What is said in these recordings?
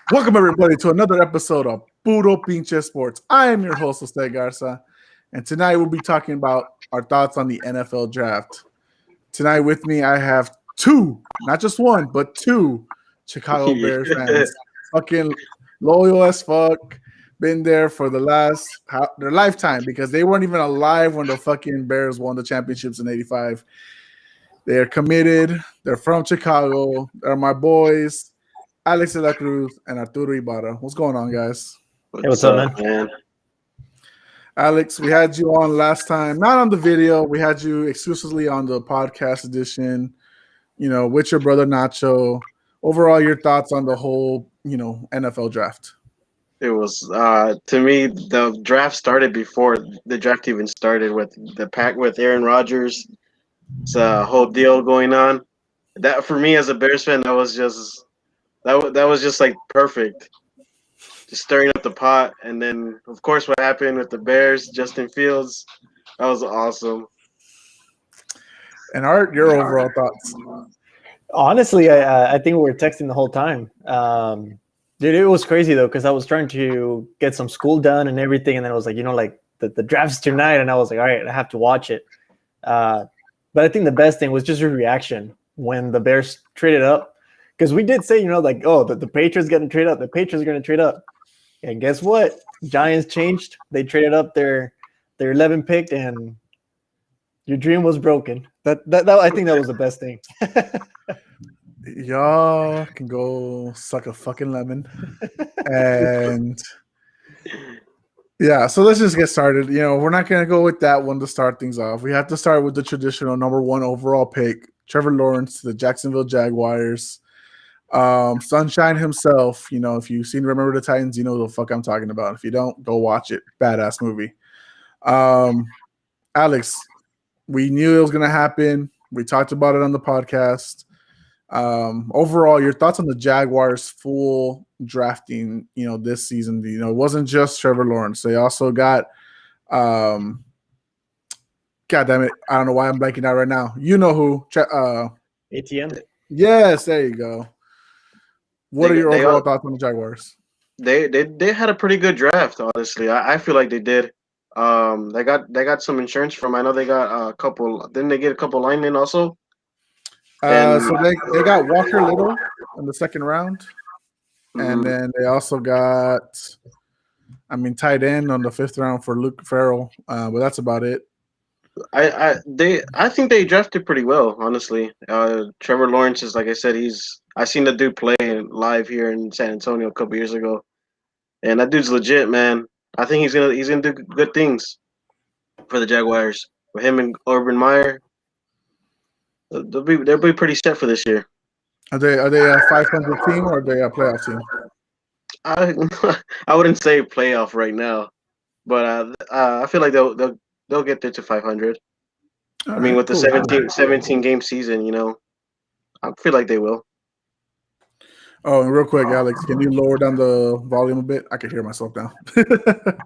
Welcome everybody to another episode of Puro Pinche Sports. I am your host, Jose Garza, and tonight we'll be talking about our thoughts on the NFL draft. Tonight with me, I have two, not just one, but two Chicago Bears fans. Fucking loyal as fuck. Been there for their lifetime because they weren't even alive when the fucking Bears won the championships in '85. They are committed. They're from Chicago. They're my boys. Alex de la Cruz and Arturo Ibarra. What's going on, guys? Hey, what's up, man? Alex, we had you on last time, not on the video. We had you exclusively on the podcast edition, with your brother Nacho. Overall, your thoughts on the whole, NFL draft? It was, to me, the draft started before the draft even started with the pack with Aaron Rodgers. It's a whole deal going on. That, for me, as a Bears fan, that was just like perfect. Just stirring up the pot, and then of course what happened with the Bears, Justin Fields, that was awesome. And Art, your overall thoughts? Honestly, I think we were texting the whole time. Dude, it was crazy though, because I was trying to get some school done and everything, and then I was like, the draft's tonight, and I was like, all right, I have to watch it. But I think the best thing was just your reaction when the Bears traded up, because we did say, the Patriots going to trade up, the Patriots are going to trade up. And guess what? Giants changed. They traded up their 11 pick, and your dream was broken. That I think that was the best thing. Y'all can go suck a fucking lemon. And yeah, so let's just get started. We're not going to go with that one to start things off. We have to start with the traditional number one overall pick, Trevor Lawrence to the Jacksonville Jaguars. Sunshine himself, if you've seen Remember the Titans, you know the fuck I'm talking about. If you don't, go watch it. Badass movie. Alex, we knew it was gonna happen. We talked about it on the podcast. Overall, your thoughts on the Jaguars full drafting, this season. It wasn't just Trevor Lawrence. They also got God damn it, I don't know why I'm blanking out right now. You know who? ATM. Yes, there you go. What are your overall thoughts on the Jaguars? They had a pretty good draft, honestly. I feel like they did. They got some insurance from. I know they got a couple. Didn't they get a couple linemen also? So they got Walker Little in the second round, and then they also got, tight end on the fifth round for Luke Farrell. But that's about it. I think they drafted pretty well, honestly. Trevor Lawrence is, like I said, I seen the dude play live here in San Antonio a couple years ago, and that dude's legit, man. I think he's gonna do good things for the Jaguars. With him and Urban Meyer, they'll be pretty set for this year. Are they a 500 team or are they a playoff team? I wouldn't say playoff right now, but I feel like they'll get there to 500. All with cool. the 17 game season, I feel like they will. Oh, and real quick, Alex, can you lower down the volume a bit? I can hear myself now. That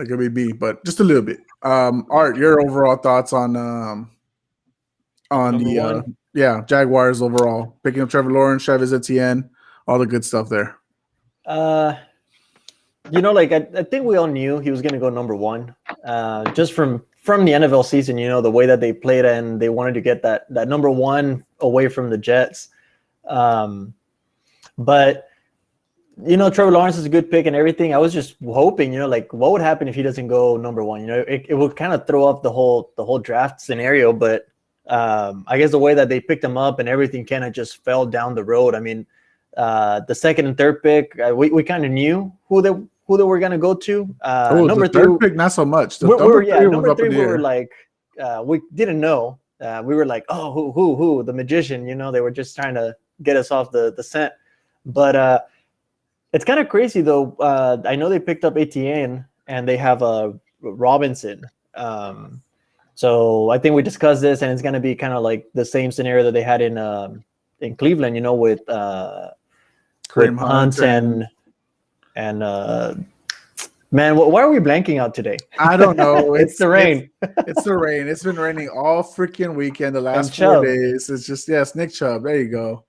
could be B, but just a little bit. Art, your overall thoughts on the Jaguars overall, picking up Trevor Lawrence, Travis Etienne, all the good stuff there. I think we all knew he was going to go number one, just from the NFL season. The way that they played, and they wanted to get that number one away from the Jets. But Trevor Lawrence is a good pick and everything. I was just hoping, what would happen if he doesn't go number one? It would kind of throw up the whole draft scenario. But I guess the way that they picked him up and everything kind of just fell down the road. The second and third pick, we kind of knew who they were going to go to. Number three, third pick, not so much. Number three, we were like, we didn't know. We were like, oh, who? The magician, they were just trying to get us off the scent. But it's kind of crazy, though. I know they picked up ATN, and they have Robinson. So I think we discussed this, and it's going to be kind of like the same scenario that they had in Cleveland, with Kareem Hunt and man, why are we blanking out today? I don't know. It's the rain. It's the rain. It's been raining all freaking weekend. The last 4 days. It's just Nick Chubb. There you go.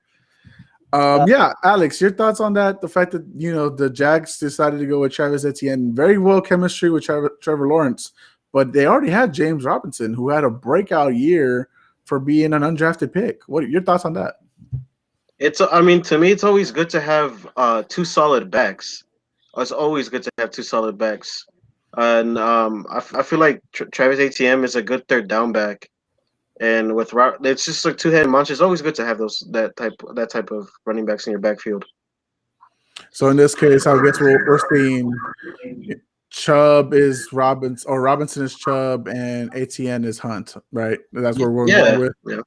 Yeah, Alex, your thoughts on that? The fact that the Jags decided to go with Travis Etienne, very well chemistry with Trevor Lawrence, but they already had James Robinson, who had a breakout year for being an undrafted pick. What are your thoughts on that? I mean, to me, it's always good to have two solid backs. It's always good to have two solid backs, and I feel like Travis Etienne is a good third down back. And it's just like two-headed monster. It's always good to have that type of running backs in your backfield. So in this case, I guess we're seeing Chubb is Robinson, or Robinson is Chubb, and ATN is Hunt, right? That's where we're going with. Yeah.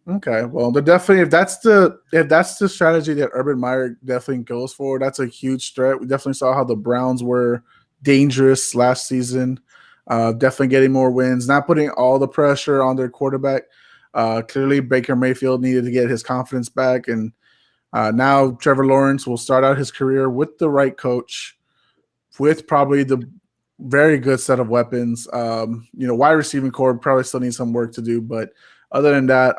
Okay, well, they're definitely if that's the strategy that Urban Meyer definitely goes for, that's a huge threat. We definitely saw how the Browns were dangerous last season. Definitely getting more wins, not putting all the pressure on their quarterback. Clearly, Baker Mayfield needed to get his confidence back, and now Trevor Lawrence will start out his career with the right coach, with probably the very good set of weapons. Wide receiving core probably still needs some work to do, but other than that,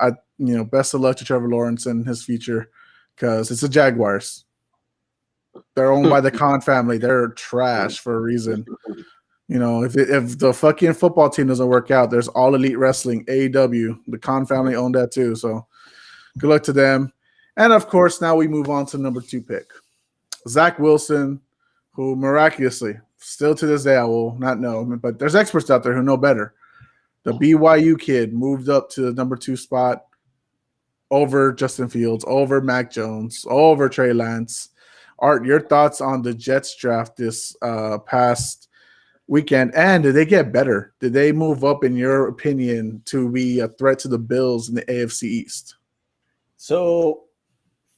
best of luck to Trevor Lawrence and his future, because it's the Jaguars. They're owned by the Khan family. They're trash for a reason. If the fucking football team doesn't work out, there's All Elite Wrestling, AEW. The Khan family owned that too. So good luck to them. And of course, now we move on to number 2 pick, Zach Wilson, who miraculously, still to this day, I will not know, but there's experts out there who know better. The BYU kid moved up to the number 2 spot over Justin Fields, over Mac Jones, over Trey Lance. Art, your thoughts on the Jets draft this past weekend, and did they get better? Did they move up, in your opinion, to be a threat to the Bills in the AFC East? So,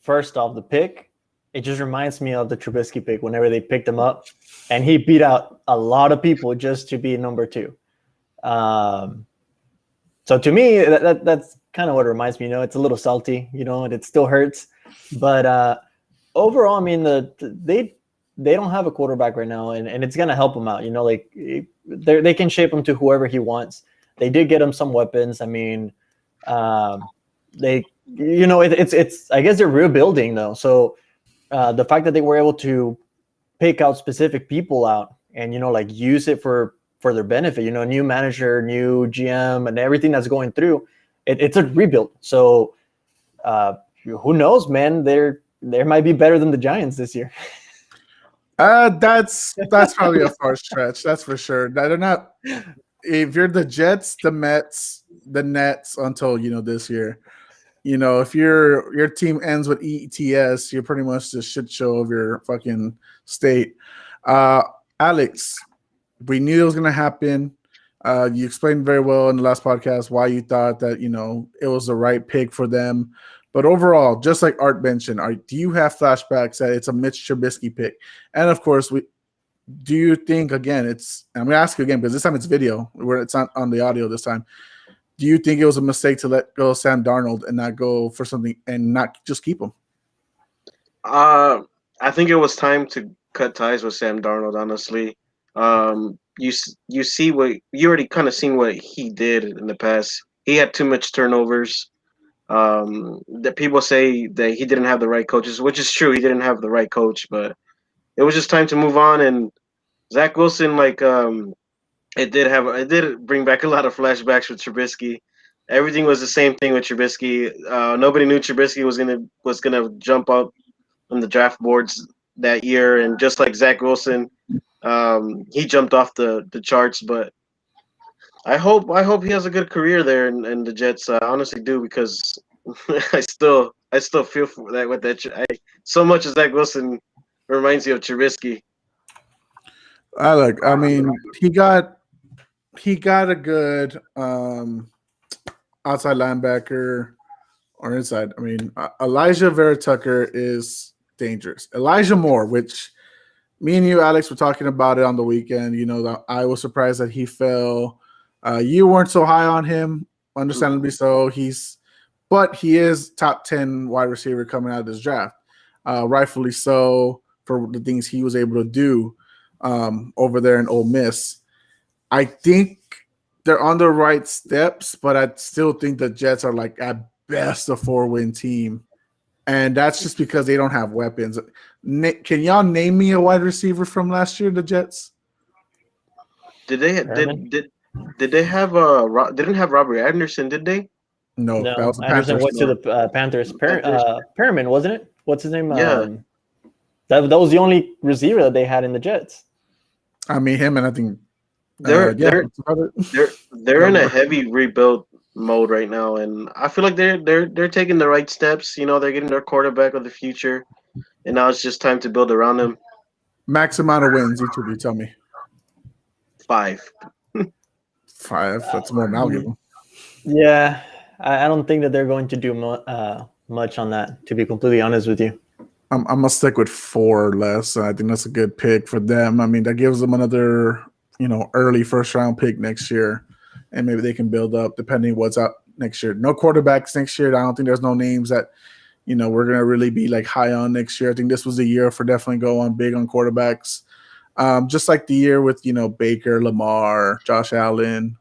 first off, the pick, it just reminds me of the Trubisky pick whenever they picked him up, and he beat out a lot of people just to be number 2. So to me, that's kind of what it reminds me. It's a little salty, and it still hurts. But overall, I mean, they don't have a quarterback right now, and it's gonna help them out. They can shape him to whoever he wants. They did get him some weapons. I mean, it's I guess they're rebuilding though. So the fact that they were able to pick out specific people out and use it for their benefit, new manager, new GM, and everything that's going through, it's a rebuild. So who knows, man? They might be better than the Giants this year. That's probably a far stretch. That's for sure. They're not. If you're the Jets, the Mets, the Nets, until this year, if your team ends with ETS, you're pretty much the shit show of your fucking state. Alex, we knew it was going to happen. You explained very well in the last podcast why you thought that it was the right pick for them. But overall, just like Art mentioned, do you have flashbacks that it's a Mitch Trubisky pick? And of course, do you think, again, I'm going to ask you again because this time it's video, where it's not on the audio this time. Do you think it was a mistake to let go Sam Darnold and not go for something and not just keep him? I think it was time to cut ties with Sam Darnold, honestly. You see what you already kind of seen what he did in the past. He had too much turnovers. That people say that he didn't have the right coaches, which is true. He didn't have the right coach, but it was just time to move on. And Zach Wilson, it did bring back a lot of flashbacks with Trubisky. Everything was the same thing with Trubisky. Nobody knew Trubisky was gonna jump up on the draft boards that year, and just like Zach Wilson, he jumped off the charts. But I hope he has a good career there in the Jets. I honestly do, because I still feel for that with that. So much as Zach Wilson reminds you of Trubisky. I mean, he got a good outside linebacker or inside. I mean, Elijah Vera Tucker is dangerous. Elijah Moore, which me and you, Alex, were talking about it on the weekend. I was surprised that he fell. You weren't so high on him, understandably so. But he is top 10 wide receiver coming out of this draft, rightfully so, for the things he was able to do over there in Ole Miss. I think they're on the right steps, but I still think the Jets are at best a 4-win team and that's just because they don't have weapons. Can y'all name me a wide receiver from last year, the Jets? Did they Perriman? did they have didn't have Robert Anderson? Did they? No, that No, was the Anderson Panthers. went to the Panthers. Panthers. Perriman, wasn't it? What's his name? Yeah. That was the only receiver that they had in the Jets. I mean him, and I think They're yeah, they're that's about it. they're in a heavy rebuild mode right now, and I feel like they're taking the right steps. You know, they're getting their quarterback of the future, and now it's just time to build around them. Max amount of wins each of you. Tell me 5. 5. That's more than I'll give them. Yeah, I don't think that they're going to do much on that, to be completely honest with you. I'm gonna stick with 4 or less. I think that's a good pick for them. I mean, that gives them another, early first round pick next year, and maybe they can build up depending what's out next year. No quarterbacks next year. I don't think there's no names that we're gonna really be like high on next year. I think this was a year for definitely go on big on quarterbacks, just like the year with Baker, Lamar, Josh Allen.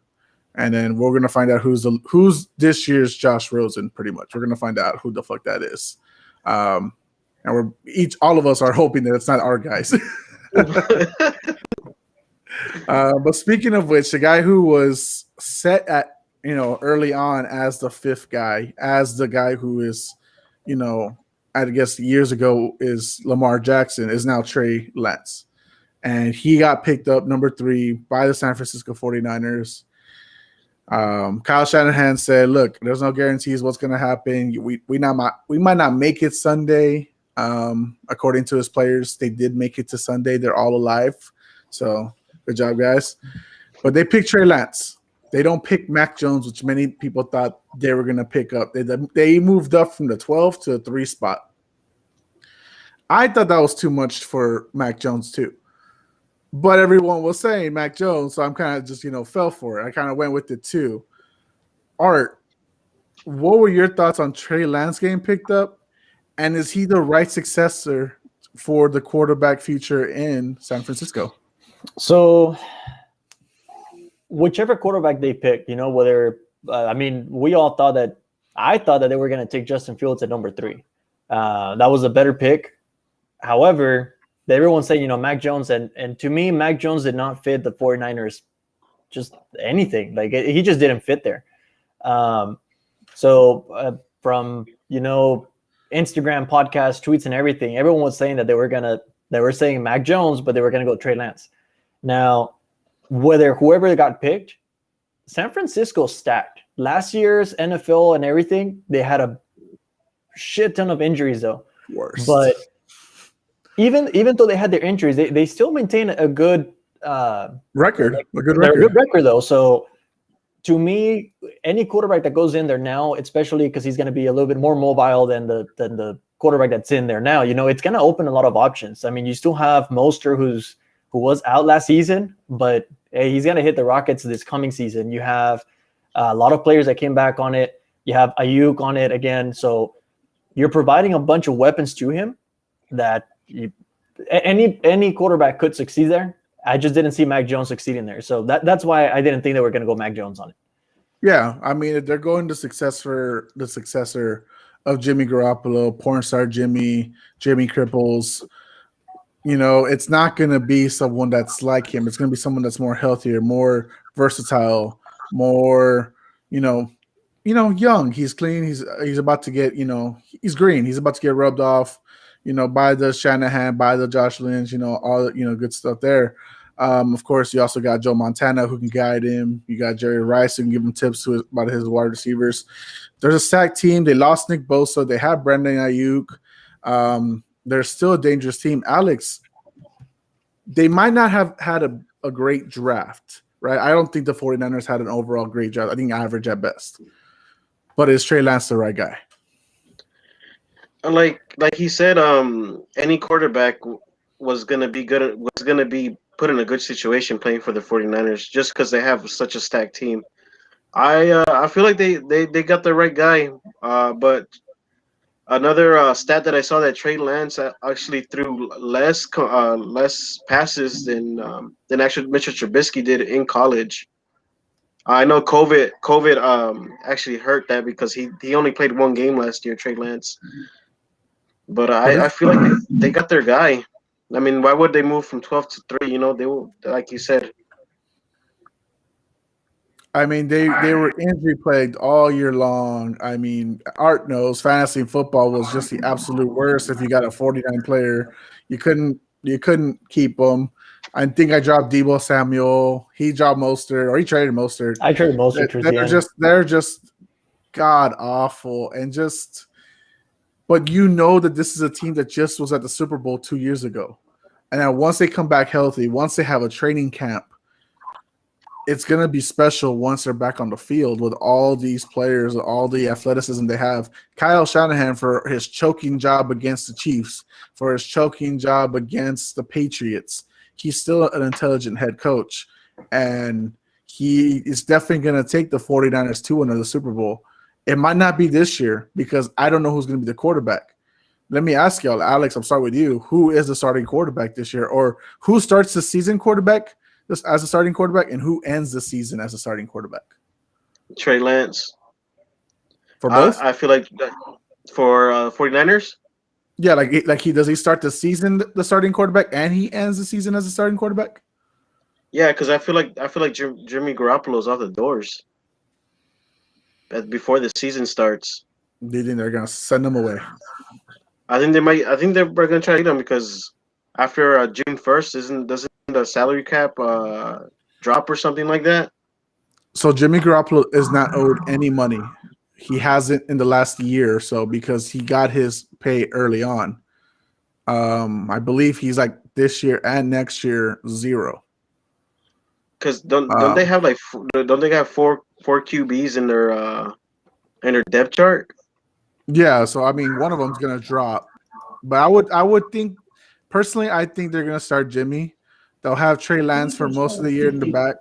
And then we're gonna find out who's this year's Josh Rosen. Pretty much, we're gonna find out who the fuck that is. And all of us are hoping that it's not our guys. But speaking of which, the guy who was set at early on as the 5th guy, as the guy who is, I guess years ago is Lamar Jackson, is now Trey Lance, and he got picked up number 3 by the San Francisco 49ers. Kyle Shanahan said, "Look, there's no guarantees what's going to happen. We might not make it Sunday." According to his players, they did make it to Sunday. They're all alive. So good job, guys. But they picked Trey Lance. They don't pick Mac Jones, which many people thought they were going to pick up. They moved up from the 12 to the 3 spot. I thought that was too much for Mac Jones too. But everyone was saying Mac Jones, so I'm kind of just, fell for it. I kind of went with it too. Art, what were your thoughts on Trey Lance getting picked up? And is he the right successor for the quarterback future in San Francisco? So, whichever quarterback they pick, whether we all thought that I thought that they were going to take Justin Fields at number 3. That was a better pick. However, everyone's saying, Mac Jones, and to me, Mac Jones did not fit the 49ers just anything. Like he just didn't fit there. So from Instagram, podcast, tweets, and everything, everyone was saying that they were saying Mac Jones, but they were gonna go Trey Lance. Now, whoever got picked, San Francisco stacked. Last year's NFL and everything, they had a shit ton of injuries though. Worst. But even though they had their injuries, they still maintain a good record. A good record though. So to me, any quarterback that goes in there now, especially because he's going to be a little bit more mobile than the quarterback that's in there now, it's going to open a lot of options. I mean, you still have Mostert who was out last season, but hey, he's going to hit the Rockets this coming season. You have a lot of players that came back on it. You have Ayuk on it again. So you're providing a bunch of weapons to him that any quarterback could succeed there. I just didn't see Mac Jones succeeding there. So that's why I didn't think they were going to go Mac Jones on it. Yeah, I mean, if they're going the successor of Jimmy Garoppolo, porn star Jimmy Cripples, it's not going to be someone that's like him. It's going to be someone that's more healthier, more versatile, more, young. He's clean. He's about to get, he's green. He's about to get rubbed off, by the Shanahan, by the Josh Lynch, all good stuff there. Of course, you also got Joe Montana who can guide him. You got Jerry Rice who can give him tips about his wide receivers. There's a stacked team. They lost Nick Bosa. They have Brandon Ayuk. They're still a dangerous team. Alex, they might not have had a great draft, right? I don't think the 49ers had an overall great draft. I think average at best. But is Trey Lance the right guy? Like he said, any quarterback was gonna be good. Was gonna be put in a good situation playing for the 49ers just because they have such a stacked team. I feel like they got the right guy. But another stat that I saw that Trey Lance actually threw less passes than actually Mitchell Trubisky did in college. I know COVID actually hurt that because he only played one game last year, Trey Lance. But But I feel like they got their guy. I mean, why would they move from 12 to 3? You know, they will, like you said. I mean, they were injury plagued all year long. I mean, Art knows fantasy football was just the absolute worst. If you got a 49 player, you couldn't keep them. I think I dropped Debo Samuel. He dropped Mostert, or he traded Mostert. I traded Mostert towards the end. They're just god awful, and just. But you know that this is a team that just was at the Super Bowl 2 years ago, and then once they come back healthy, once they have a training camp, it's going to be special once they're back on the field with all these players, all the athleticism they have. Kyle Shanahan, for his choking job against the Chiefs, for his choking job against the Patriots, he's still an intelligent head coach. And he is definitely going to take the 49ers to another Super Bowl. It might not be this year because I don't know who's going to be the quarterback. Let me ask y'all, Alex, I'm starting with you. Who is the starting quarterback this year? Or who starts the season quarterback as a starting quarterback, and who ends the season as a starting quarterback? Trey Lance. For both? I feel like for 49ers. Yeah, like he does he start the season the starting quarterback and he ends the season as a starting quarterback? Yeah, because I feel like Jimmy Garoppolo's off the doors before the season starts. They think they're gonna send him away. I think they might. I think they're gonna try to get him because after June 1st, doesn't the salary cap drop or something like that? So Jimmy Garoppolo is not owed any money. He hasn't in the last year or so because he got his pay early on. I believe he's like this year and next year $0. Because don't they have four QBs in their depth chart? Yeah, so I mean one of them's gonna drop, but I would think personally I think they're gonna start Jimmy. They'll have Trey Lance for most of the year in the back,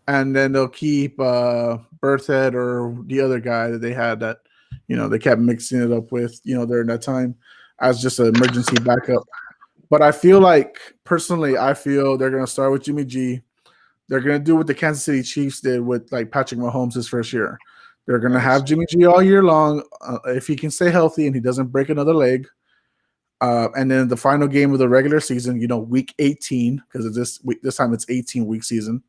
and then they'll keep Berthed or the other guy that they had that they kept mixing it up with during that time as just an emergency backup. But I feel like personally, I feel they're gonna start with Jimmy G. They're gonna do what the Kansas City Chiefs did with like Patrick Mahomes his first year. They're gonna have Jimmy G all year long if he can stay healthy and he doesn't break another leg. And then the final game of the regular season, week 18, because this time it's 18-week season.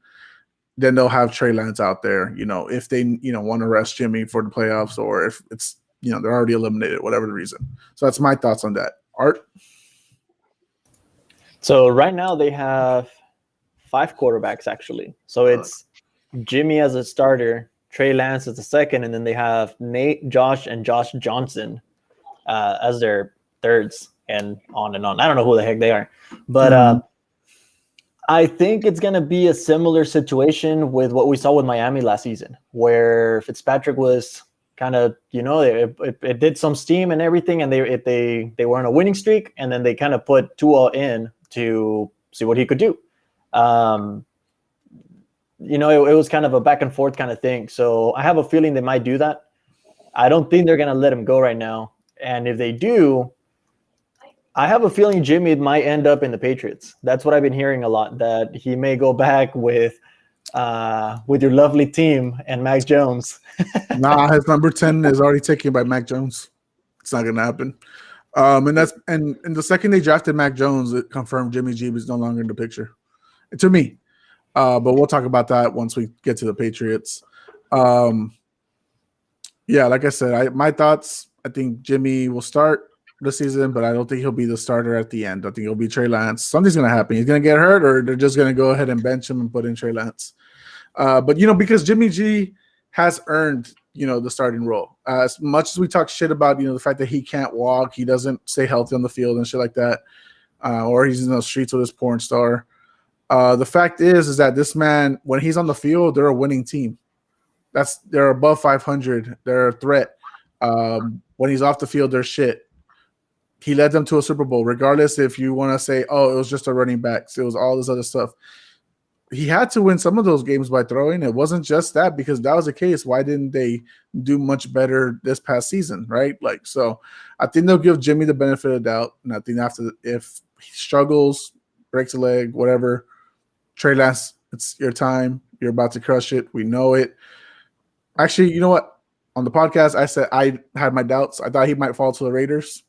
Then they'll have Trey Lance out there, if they want to rest Jimmy for the playoffs, or if it's they're already eliminated, whatever the reason. So that's my thoughts on that. Art. So right now they have 5 quarterbacks actually. So it's Jimmy as a starter, Trey Lance as the second, and then they have Nate, Josh, and Josh Johnson as their thirds, and on and on. I don't know who the heck they are, but I think it's going to be a similar situation with what we saw with Miami last season, where Fitzpatrick was kind of, it did some steam and everything, and they were on a winning streak, and then they kind of put Tua in to see what he could do. It was kind of a back and forth kind of thing. So I have a feeling they might do that. I don't think they're going to let him go right now. And if they do, I have a feeling Jimmy might end up in the Patriots. That's what I've been hearing a lot, that he may go back with your lovely team and Mac Jones. Nah, his number 10 is already taken by Mac Jones. It's not gonna happen. And the second they drafted Mac Jones, it confirmed Jimmy G was no longer in the picture. To me. But we'll talk about that once we get to the Patriots. Yeah, like I said, my thoughts, I think Jimmy will start the season, but I don't think he'll be the starter at the end. I think it'll be Trey Lance. Something's going to happen. He's going to get hurt, or they're just going to go ahead and bench him and put in Trey Lance. But, because Jimmy G has earned, the starting role. As much as we talk shit about, the fact that he can't walk, he doesn't stay healthy on the field and shit like that, or he's in the streets with his porn star. The fact is that this man, when he's on the field, they're a winning team. They're above 500. They're a threat. When he's off the field, they're shit. He led them to a Super Bowl, regardless if you want to say, oh, it was just a running back. It was all this other stuff. He had to win some of those games by throwing. It wasn't just that, because that was the case. Why didn't they do much better this past season, right? So I think they'll give Jimmy the benefit of the doubt. And I think if he struggles, breaks a leg, whatever, Trey Lance, it's your time. You're about to crush it. We know it. Actually, you know what? On the podcast, I said I had my doubts. I thought he might fall to the Raiders.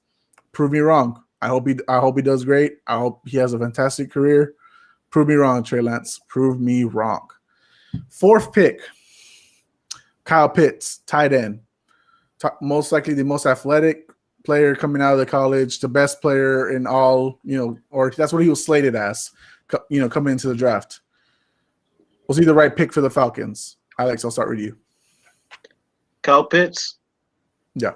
Prove me wrong. I hope he does great. I hope he has a fantastic career. Prove me wrong, Trey Lance. Prove me wrong. 4th pick, Kyle Pitts, tight end. Most likely the most athletic player coming out of the college, the best player in all, or that's what he was slated as, coming into the draft. Was he the right pick for the Falcons? Alex, I'll start with you. Kyle Pitts. Yeah.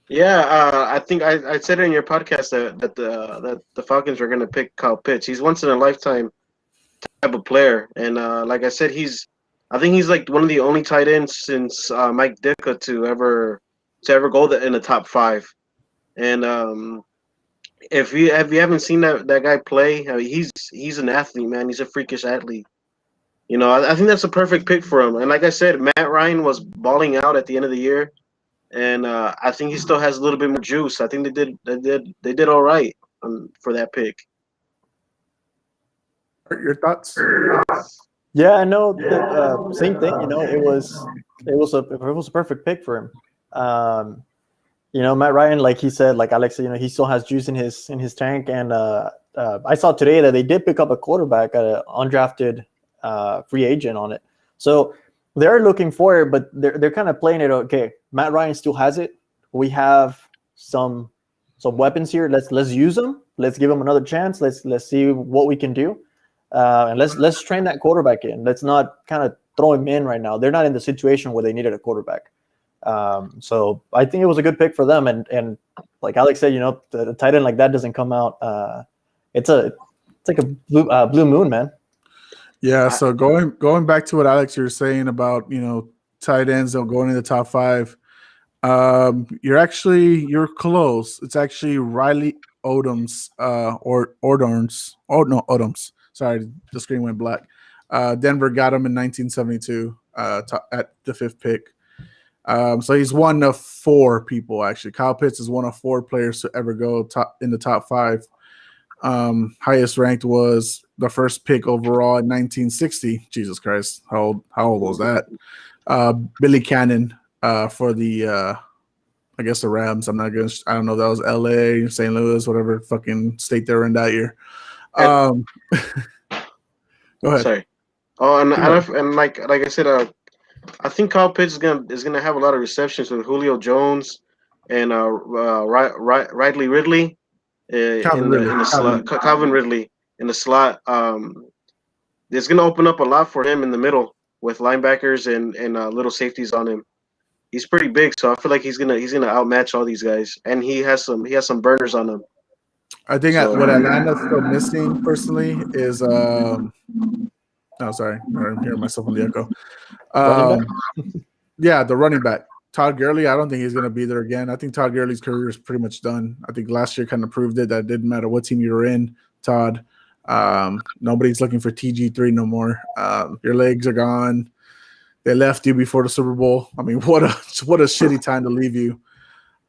Yeah, I think I said it in your podcast that the Falcons were going to pick Kyle Pitts. He's once in a lifetime type of player, and like I said, I think he's like one of the only tight ends since Mike Ditka to ever go in the top 5. And if you haven't seen that guy play, I mean, he's an athlete, man. He's a freakish athlete. I think that's a perfect pick for him. And like I said, Matt Ryan was balling out at the end of the year. And I think he still has a little bit more juice. I think they did all right for that pick. Your thoughts? Yeah, I know. Same thing. It was a perfect pick for him. Matt Ryan, like he said, like Alex said, he still has juice in his tank. And I saw today that they did pick up a quarterback, an undrafted free agent on it. So they're looking for it, but they're kind of playing it. Okay, Matt Ryan still has it. We have some weapons here. Let's use them. Let's give him another chance. Let's see what we can do, and let's train that quarterback in. Let's not kind of throw him in right now. They're not in the situation where they needed a quarterback. So I think it was a good pick for them. And like Alex said, the tight end like that doesn't come out. It's like a blue moon, man. Yeah, so going back to what Alex you were saying about tight ends don't go into the top 5. You're close. It's actually Riley Odoms Odoms. Sorry, the screen went black. Denver got him in 1972 at the 5th pick. So he's one of 4 people actually. Kyle Pitts is one of 4 players to ever go in the top 5. Highest ranked was the first pick overall in 1960. Jesus Christ, how old was that? Billy Cannon for the I guess the Rams. I don't know if that was LA, St. Louis, whatever fucking state they were in that year. Go ahead. Sorry. Oh, and like I said, I think Kyle Pitts is gonna have a lot of receptions with Julio Jones and Riley Ridley. Calvin Ridley in the slot. It's going to open up a lot for him in the middle with linebackers and little safeties on him. He's pretty big, so I feel like he's gonna outmatch all these guys, and he has some burners on him. I think what Atlanta's still missing personally is sorry, I'm hearing myself on the echo. Yeah, the running back. Todd Gurley, I don't think he's going to be there again. I think Todd Gurley's career is pretty much done. I think last year kind of proved it that it didn't matter what team you were in, Todd. Nobody's looking for TG3 no more. Your legs are gone. They left you before the Super Bowl. I mean, what a shitty time to leave you.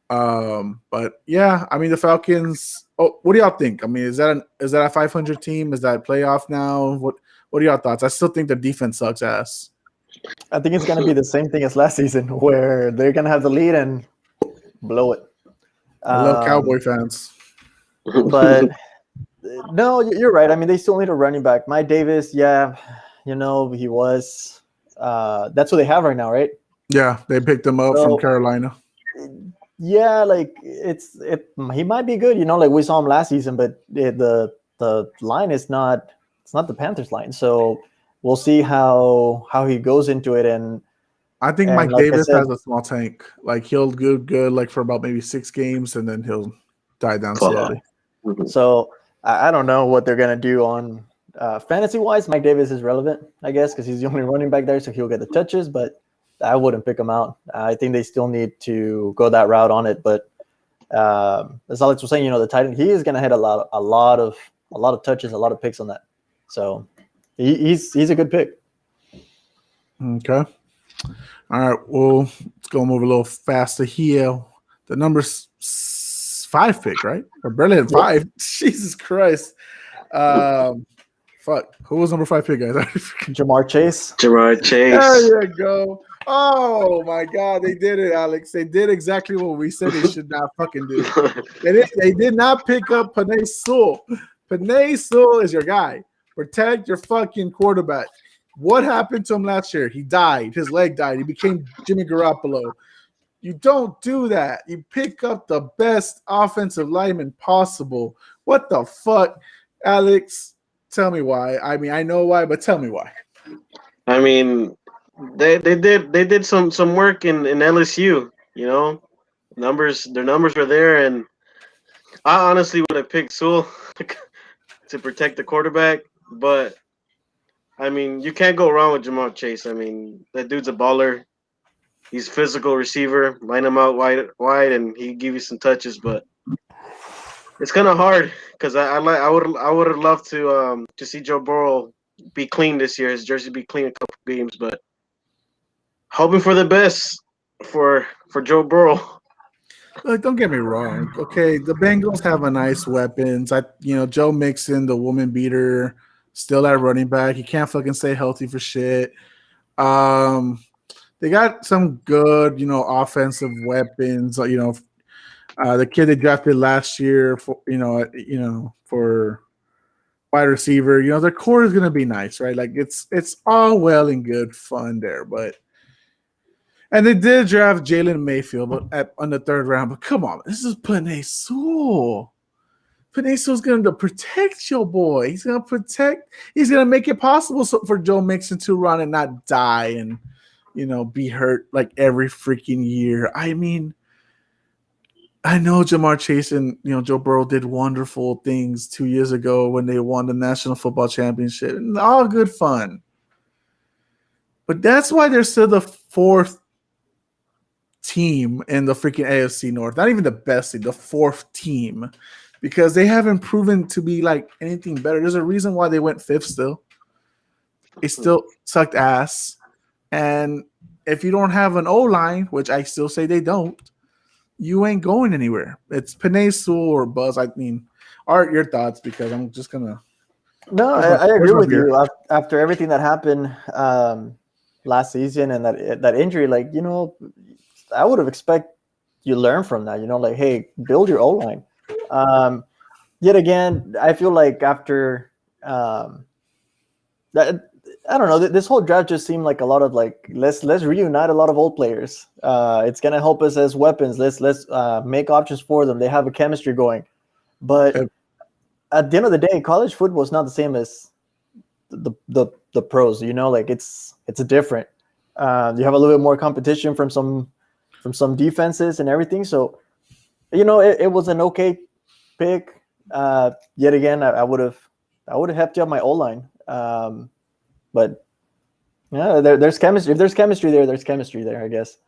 But yeah, I mean the Falcons. Oh, what do y'all think? I mean, is that a 500 team? Is that playoff now? What are y'all thoughts? I still think the defense sucks ass. I think it's going to be the same thing as last season, where they're going to have the lead and blow it. I love Cowboy fans. But no, you're right. I mean, they still need a running back. Mike Davis, yeah, he was. That's what they have right now, right? Yeah, they picked him up from Carolina. Yeah, like he might be good. Like we saw him last season, but the line is not. It's not the Panthers line, so. We'll see how he goes into it, and I think Mike Davis has a small tank. Like he'll do good, like for about maybe 6 games, and then he'll die down slowly. So I don't know what they're gonna do on fantasy wise. Mike Davis is relevant, I guess, because he's the only running back there, so he'll get the touches. But I wouldn't pick him out. I think they still need to go that route on it. But as Alex was saying, the tight end, he is gonna hit a lot of touches, a lot of picks on that. So. He's a good pick. Okay. All right. Well, let's go move a little faster here. The number's 5 pick, right? Or barely at 5. Jesus Christ. Fuck. Who was number 5 pick, guys? Jamar Chase. Jamar Chase. There you go. Oh my God, they did it, Alex. They did exactly what we said they should not fucking do. They did not pick up Penei Sewell. Penei Sewell is your guy. Protect your fucking quarterback. What happened to him last year? He died. His leg died. He became Jimmy Garoppolo. You don't do that. You pick up the best offensive lineman possible. What the fuck, Alex? Tell me why. I mean, I know why, but tell me why. I mean, they did some work in LSU. You know, their numbers were there, and I honestly would have picked Sewell to protect the quarterback. But I mean, you can't go wrong with Jamar Chase. I mean, that dude's a baller. He's a physical receiver. Line him out wide, and he give you some touches. But it's kind of hard because I would have loved to see Joe Burrow be clean this year. His jersey be clean a couple games, but hoping for the best for Joe Burrow. Look, don't get me wrong. Okay, the Bengals have a nice weapons. Joe Mixon, the woman beater, still at running back. He can't fucking stay healthy for shit. They got some good, offensive weapons. The kid they drafted last year for for wide receiver. Their core is gonna be nice, right? Like it's all well and good fun there, and they did draft Jalen Mayfield on the 3rd round. But come on, this is Penei Sewell. Penei Sewell's going to protect your boy. He's going to make it possible for Joe Mixon to run and not die and, be hurt like every freaking year. I mean, I know Jamar Chase and, Joe Burrow did wonderful things 2 years ago when they won the National Football Championship. And all good fun. But that's why they're still the 4th team in the freaking AFC North. Not even the best team, the 4th team. Because they haven't proven to be like anything better. There's a reason why they went 5th still. They still sucked ass. And if you don't have an O-line, which I still say they don't, you ain't going anywhere. It's Penei Sewell or Buzz. I mean, Art, your thoughts, because I'm just going to. No, I agree with you. After everything that happened last season and that injury, I would have expected you learn from that. Like, hey, build your O-line. Yet again, I feel like after that, I don't know. This whole draft just seemed like a lot of let's reunite a lot of old players. It's gonna help us as weapons. Let's make options for them. They have a chemistry going, but at the end of the day, college football is not the same as the pros. It's a different. You have a little bit more competition from some defenses and everything. So, it was an okay pick. Yet again, I would have hefted up my O-line. But yeah, there's chemistry. If there's chemistry there, I guess.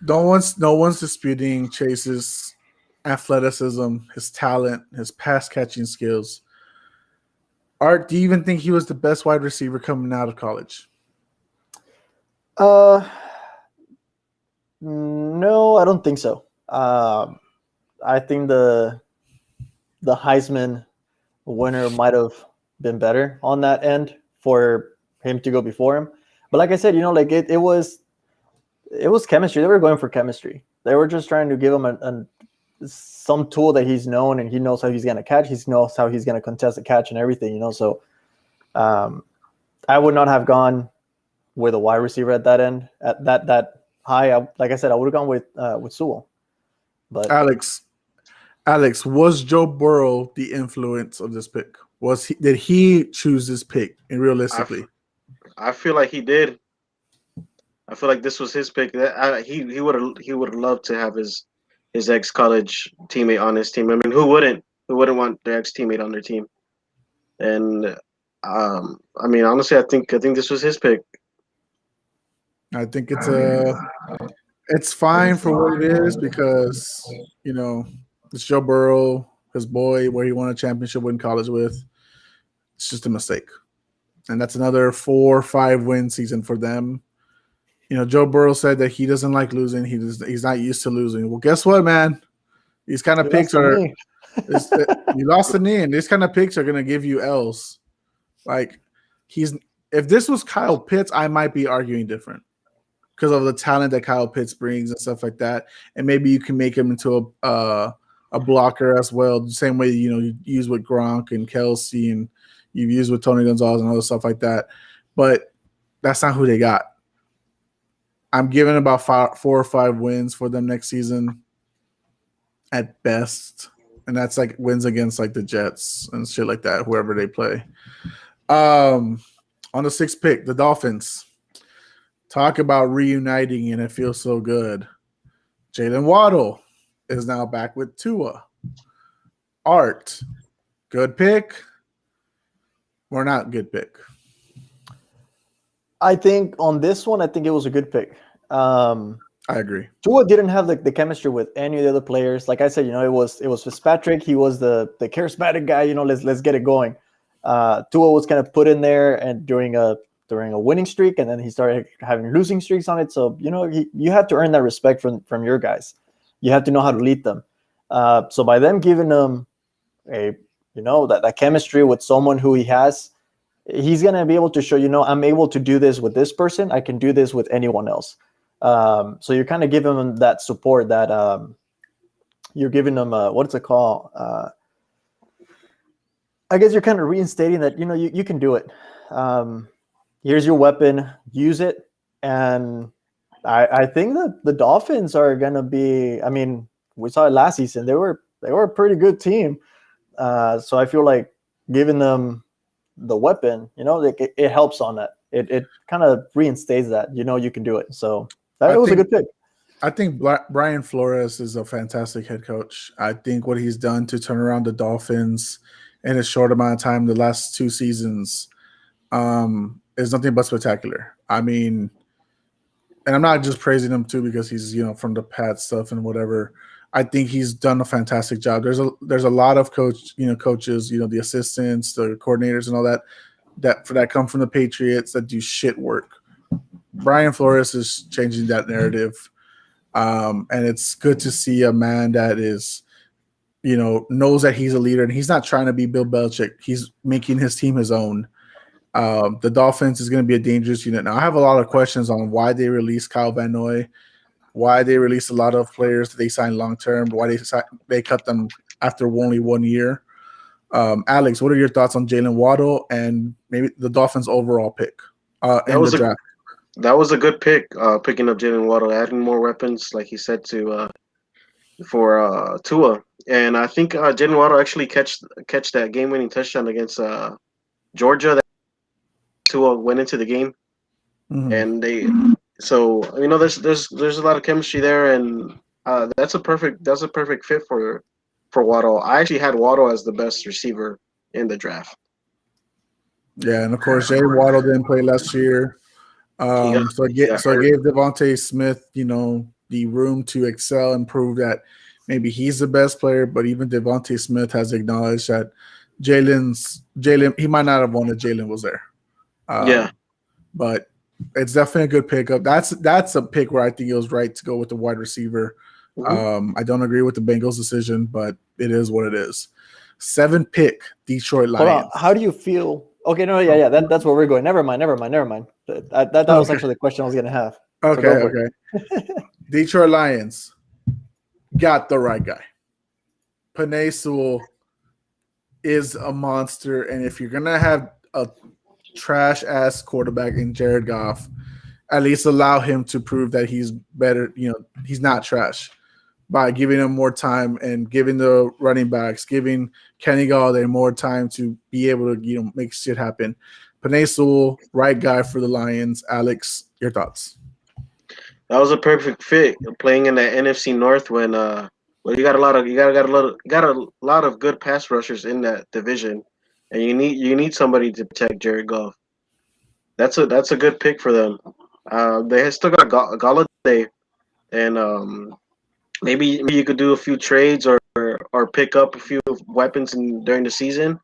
No one's disputing Chase's athleticism, his talent, his pass catching skills. Art, do you even think he was the best wide receiver coming out of college? No, I don't think so. I think the Heisman winner might have been better on that end for him to go before him. But like I said, it was chemistry. They were going for chemistry. They were just trying to give him some tool that he's known, and he knows how he's going to catch. He knows how he's going to contest the catch and everything, So I would not have gone with a wide receiver at that end, at that high. Like I said, I would have gone with Sewell. But Alex, was Joe Burrow the influence of this pick? Did he choose this pick? And realistically, I feel like he did. I feel like this was his pick. He would have loved to have his ex-college teammate on his team. I mean, who wouldn't? Who wouldn't want their ex-teammate on their team? And I mean, honestly, I think this was his pick. I think it's fine for what it is because it's Joe Burrow, his boy, where he won a championship in college with. It's just a mistake. And that's another 4 or 5 win season for them. Joe Burrow said that he doesn't like losing. He's not used to losing. Well, guess what, man? These kind of picks are – you lost the knee, and these kind of picks are going to give you L's. Like if this was Kyle Pitts, I might be arguing different because of the talent that Kyle Pitts brings and stuff like that. And maybe you can make him into a blocker as well, the same way you use with Gronk and Kelsey and you've used with Tony Gonzalez and other stuff like that. But that's not who they got. I'm giving about 4 or 5 wins for them next season at best. And that's like wins against like the Jets and shit like that, whoever they play. On the 6th pick, the Dolphins. Talk about reuniting, and it feels so good. Jalen Waddle is now back with Tua. Art, good pick or not good pick? I think on this one, I think it was a good pick. I agree. Tua didn't have the chemistry with any of the other players. Like I said, it was Fitzpatrick. He was the charismatic guy. Let's get it going. Tua was kind of put in there and during a winning streak, and then he started having losing streaks on it. So you have to earn that respect from your guys. You have to know how to lead them. So by them giving them that chemistry with someone who he has, he's gonna be able to show I'm able to do this with this person. I can do this with anyone else. So you're kind of giving them that support that you're giving them what's it called? I guess you're kind of reinstating that you can do it. Here's your weapon, use it, and I think that the Dolphins are gonna be. I mean, we saw it last season; they were a pretty good team. So I feel like giving them the weapon, it helps on that. It kind of reinstates that you can do it. So that was a good pick. I think Brian Flores is a fantastic head coach. I think what he's done to turn around the Dolphins in a short amount of time, the last 2 seasons, is nothing but spectacular. I mean, and I'm not just praising him too because he's from the Pats stuff and whatever. I think he's done a fantastic job. There's a lot of coaches, the assistants, the coordinators, and all that come from the Patriots that do shit work. Brian Flores is changing that narrative, and it's good to see a man that is, knows that he's a leader and he's not trying to be Bill Belichick. He's making his team his own. The Dolphins is going to be a dangerous unit. Now, I have a lot of questions on why they released Kyle Van Noy, why they released a lot of players that they signed long-term, why they cut them after only 1 year. Alex, what are your thoughts on Jalen Waddle and maybe the Dolphins' overall pick in the draft? That was a good pick, picking up Jalen Waddle, adding more weapons, like he said, for Tua. And I think Jalen Waddle actually catch that game-winning touchdown against Georgia. That Tua went into the game, and there's a lot of chemistry there, and that's a perfect fit for Waddle. I actually had Waddle as the best receiver in the draft. Yeah, and of course Jalen Waddle didn't play last year. So it gave Devontae Smith, the room to excel and prove that maybe he's the best player, but even Devontae Smith has acknowledged that Jalen, he might not have won if Jalen was there. But it's definitely a good pickup. That's a pick where I think it was right to go with the wide receiver. I don't agree with the Bengals decision, but it is what it is. 7th pick, Detroit Lions. Hold on. How do you feel? Okay, no, yeah, that's where we're going. Never mind. That was actually the question I was going to have. Okay. Detroit Lions got the right guy. Penei Sewell is a monster, and if you're going to have a trash-ass quarterback in Jared Goff, at least allow him to prove that he's better. He's not trash by giving him more time and giving the running backs, giving Kenny Galladay more time to be able to, make shit happen. Penei Sewell, right guy for the Lions. Alex, your thoughts? That was a perfect fit playing in the NFC North when you got a lot of good pass rushers in that division, and you need somebody to protect Jared Goff. That's a good pick for them. They still got Galladay, and maybe you could do a few trades or pick up a few weapons during the season.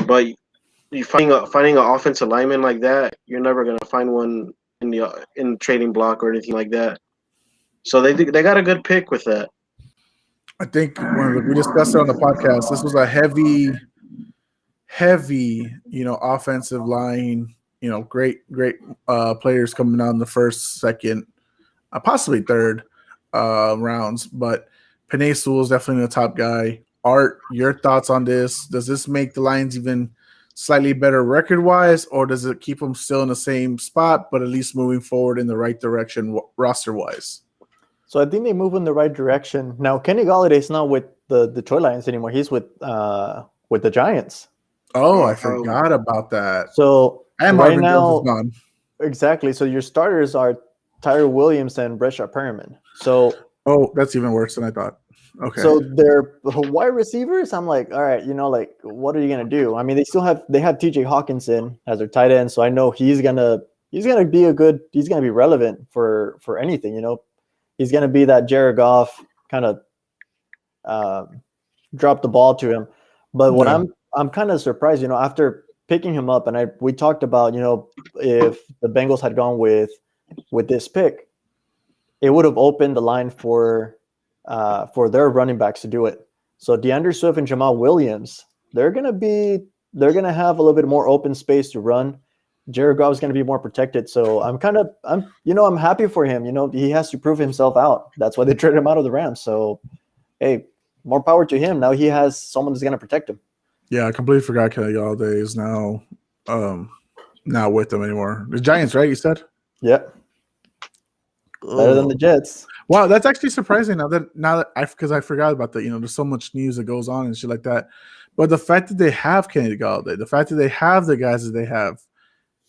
But you finding an offensive lineman like that, you're never gonna find one in the trading block or anything like that. So they got a good pick with that. I think when we discussed it on the podcast, this was a heavy, offensive line, great players coming out in the first, second, possibly third rounds. But Penei Sewell is definitely the top guy. Art, your thoughts on this? Does this make the Lions even slightly better record-wise, or does it keep them still in the same spot, but at least moving forward in the right direction roster-wise? So I think they move in the right direction. Now, Kenny Galladay's not with the Detroit Lions anymore. He's with the Giants. Oh, I forgot about that. So and Marvin Jones is gone. Exactly. So your starters are Tyrell Williams and Breshad Perriman. So that's even worse than I thought. Okay. So they're wide receivers. I'm like, all right, what are you gonna do? I mean, they have TJ Hawkinson as their tight end, so I know he's gonna be relevant for anything. He's gonna be that Jared Goff kind of drop the ball to him. But what I'm kind of surprised, after picking him up, and we talked about, if the Bengals had gone with this pick, it would have opened the line for their running backs to do it. So DeAndre Swift and Jamal Williams, they're gonna have a little bit more open space to run. Jared Goff is gonna be more protected. So I'm happy for him. He has to prove himself out. That's why they traded him out of the Rams. So hey, more power to him. Now he has someone that's gonna protect him. Yeah, I completely forgot Kenny Galladay is now not with them anymore. The Giants, right? You said? Yep. Better than the Jets. Wow, that's actually surprising because I forgot about that. There's so much news that goes on and shit like that. But the fact that they have Kenny Galladay, the fact that they have the guys that they have,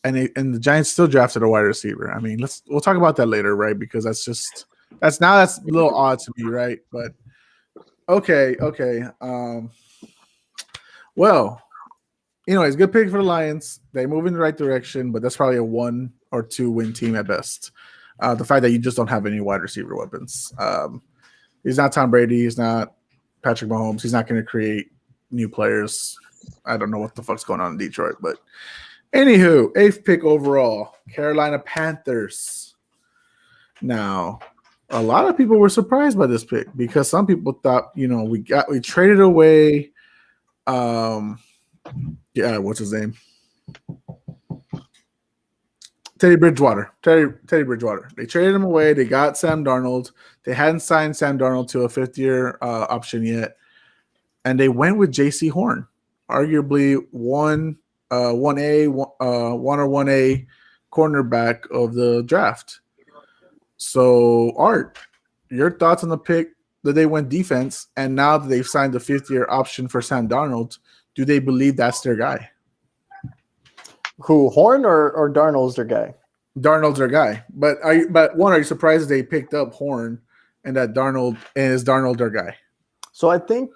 and the Giants still drafted a wide receiver. I mean, we'll talk about that later, right? Because that's a little odd to me, right? But okay. Well, anyways, good pick for the Lions. They move in the right direction, but that's probably a 1 or 2 win team at best. The fact that you just don't have any wide receiver weapons. He's not Tom Brady. He's not Patrick Mahomes. He's not going to create new players. I don't know what the fuck's going on in Detroit. But anywho, 8th pick overall, Carolina Panthers. Now, a lot of people were surprised by this pick because some people thought, we traded away what's his name? Teddy Bridgewater. Teddy Bridgewater. They traded him away. They got Sam Darnold. They hadn't signed Sam Darnold to a 5th-year option yet, and they went with J.C. Horn, arguably 1A cornerback of the draft. So, Art, your thoughts on the pick that they went defense, and now that they've signed the 5th-year option for Sam Darnold, do they believe that's their guy? Who, Horn or Darnold's their guy? Darnold's their guy. But are you surprised they picked up Horn and that Darnold is Darnold their guy? So I think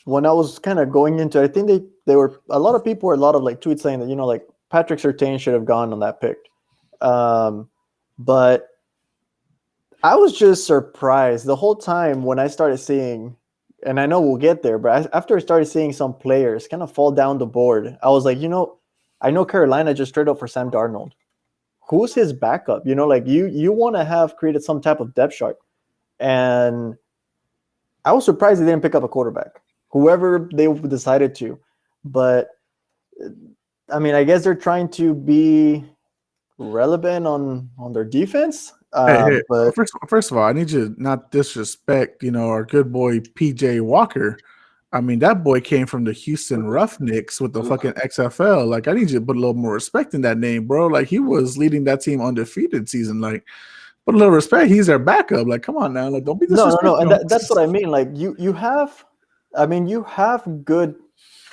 when I was kind of going into it, I think they were a lot of people were a lot of like tweets saying that like Patrick Surtain should have gone on that pick. But I was just surprised the whole time when I started seeing, and I know we'll get there, but after I started seeing some players kind of fall down the board, I was like, I know Carolina just straight up for Sam Darnold. Who's his backup? Like you want to have created some type of depth chart. And I was surprised they didn't pick up a quarterback, whoever they decided to. But I mean, I guess they're trying to be relevant on their defense. But first of all, I need you to not disrespect, our good boy PJ Walker. I mean, that boy came from the Houston Roughnecks with the fucking XFL. Like, I need you to put a little more respect in that name, bro. Like, he was leading that team undefeated season. Like, put a little respect. He's their backup. Like, come on now. Like, don't be disrespectful. No. And that's what I mean. Like, you have good,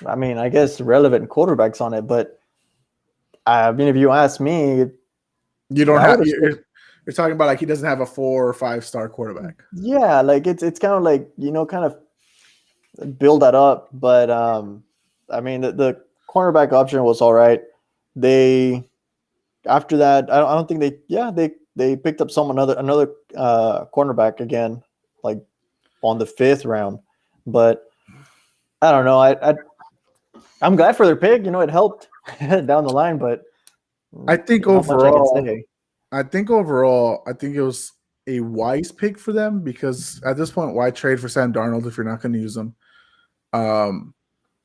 I guess relevant quarterbacks on it. But I mean, if you ask me, you don't have. You're talking about like he doesn't have a 4 or 5 star quarterback. Yeah, like it's kind of like kind of build that up, but I mean the cornerback option was all right. They after that, I don't think they picked up another cornerback again, like on the 5th round. But I don't know. I'm glad for their pick. It helped down the line, but I think overall, it was a wise pick for them because at this point, why trade for Sam Darnold if you're not going to use him?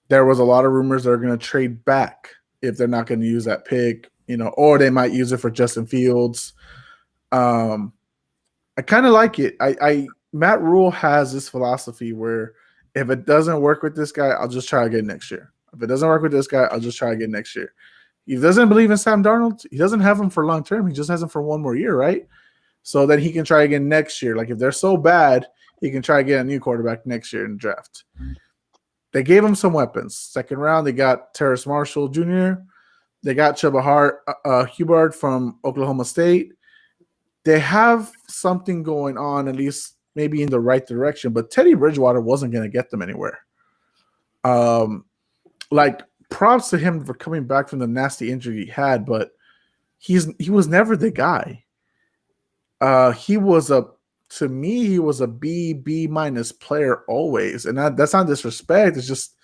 there was a lot of rumors they're going to trade back if they're not going to use that pick, or they might use it for Justin Fields. I kind of like it. Matt Rule has this philosophy where if it doesn't work with this guy, I'll just try again next year. If it doesn't work with this guy, I'll just try again next year. He doesn't believe in Sam Darnold. He doesn't have him for long term. He just has him for one more year, right? So then he can try again next year. Like if they're so bad, he can try to get a new quarterback next year in the draft. They gave him some weapons. Second round, they got Terrace Marshall Jr. They got Chuba Hubbard from Oklahoma State. They have something going on, at least maybe in the right direction. But Teddy Bridgewater wasn't going to get them anywhere. Props to him for coming back from the nasty injury he had, but he was never the guy. He was a B minus player always, and that's not disrespect. It's just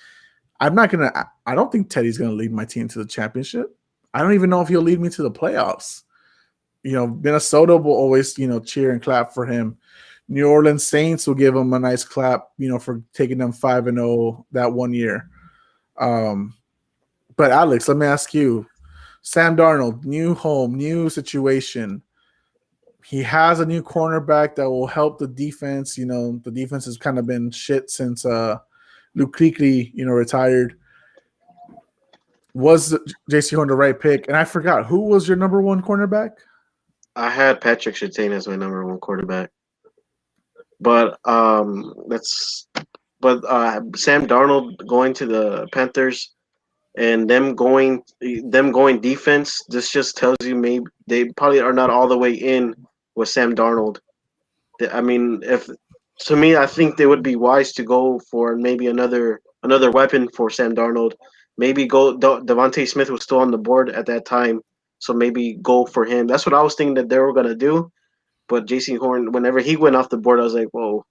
I don't think Teddy's gonna lead my team to the championship. I don't even know if he'll lead me to the playoffs. Minnesota will always cheer and clap for him. New Orleans Saints will give him a nice clap, for taking them 5-0 that one year. But Alex, let me ask you, Sam Darnold, new home, new situation. He has a new cornerback that will help the defense. The defense has kind of been shit since Luke Kuechly, retired. Was J.C. Horn the right pick? And I forgot, who was your number one cornerback? I had Patrick Surtain as my number one quarterback. But Sam Darnold going to the Panthers and them going defense, this just tells you maybe they probably are not all the way in with Sam Darnold. I mean, I think they would be wise to go for maybe another weapon for Sam Darnold. Maybe Devontae Smith was still on the board at that time, so maybe go for him. That's what I was thinking that they were gonna do. But J.C. Horn, whenever he went off the board, I was like, whoa,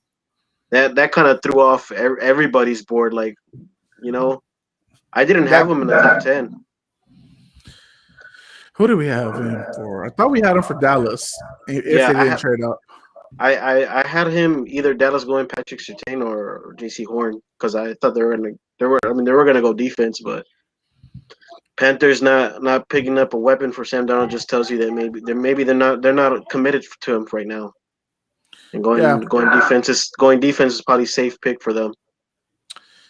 that kind of threw off everybody's board. Like, I didn't have him in the top 10. Who do we have him for? I thought we had him for Dallas. If they didn't trade up, I had him either Dallas going Patrick Surtain or J.C. Horn because I thought they were gonna go defense, but Panthers not picking up a weapon for Sam Darnold just tells you that maybe they're not committed to him right now. And going defense is probably a safe pick for them.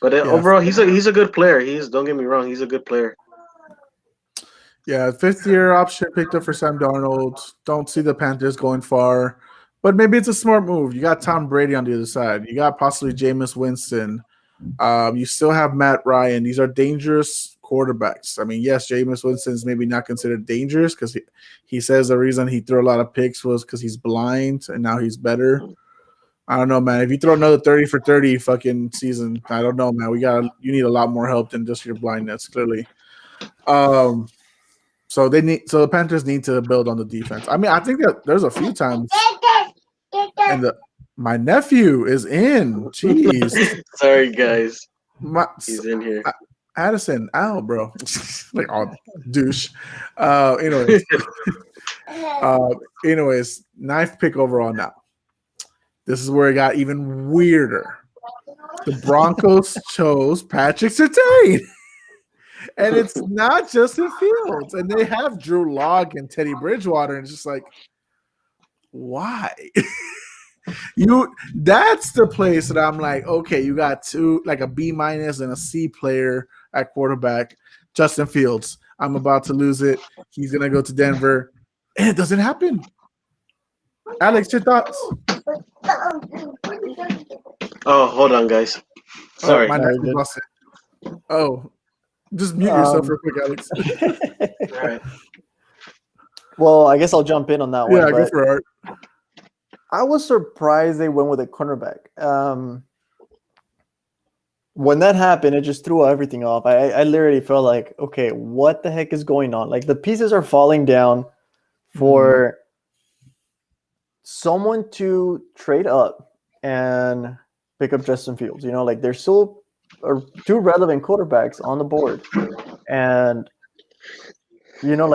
But overall, he's a good player. Don't get me wrong, he's a good player. Yeah, 5th-year option picked up for Sam Darnold. Don't see the Panthers going far, but maybe it's a smart move. You got Tom Brady on the other side. You got possibly Jameis Winston. You still have Matt Ryan. These are dangerous quarterbacks. I mean, yes, Jameis Winston's maybe not considered dangerous because he says the reason he threw a lot of picks was because he's blind and now he's better. I don't know, man. If you throw another 30 for 30 fucking season, I don't know, man. You need a lot more help than just your blindness, clearly. So the Panthers need to build on the defense. I mean, I think that there's a few times, and my nephew is in. Jeez, sorry guys, he's in here. Addison, ow, bro, like oh, douche. Anyways, 9th pick overall now. This is where it got even weirder. The Broncos chose Patrick Surtain. And it's not Justin Fields. And they have Drew Lock and Teddy Bridgewater. And it's just like, why? That's the place that I'm like, okay, you got two, like a B- and a C player at quarterback. Justin Fields. I'm about to lose it. He's going to go to Denver. And it doesn't happen. Alex, your thoughts? Oh, hold on, guys. Sorry. My nephew lost it. Oh. Just mute yourself real quick, Alex. All right. Well, I guess I'll jump in on that one. Yeah, go for it. I was surprised they went with a cornerback. When that happened, it just threw everything off. I literally felt like, okay, what the heck is going on? Like the pieces are falling down for someone to trade up and pick up Justin Fields. Like they're still two relevant quarterbacks on the board. And, we know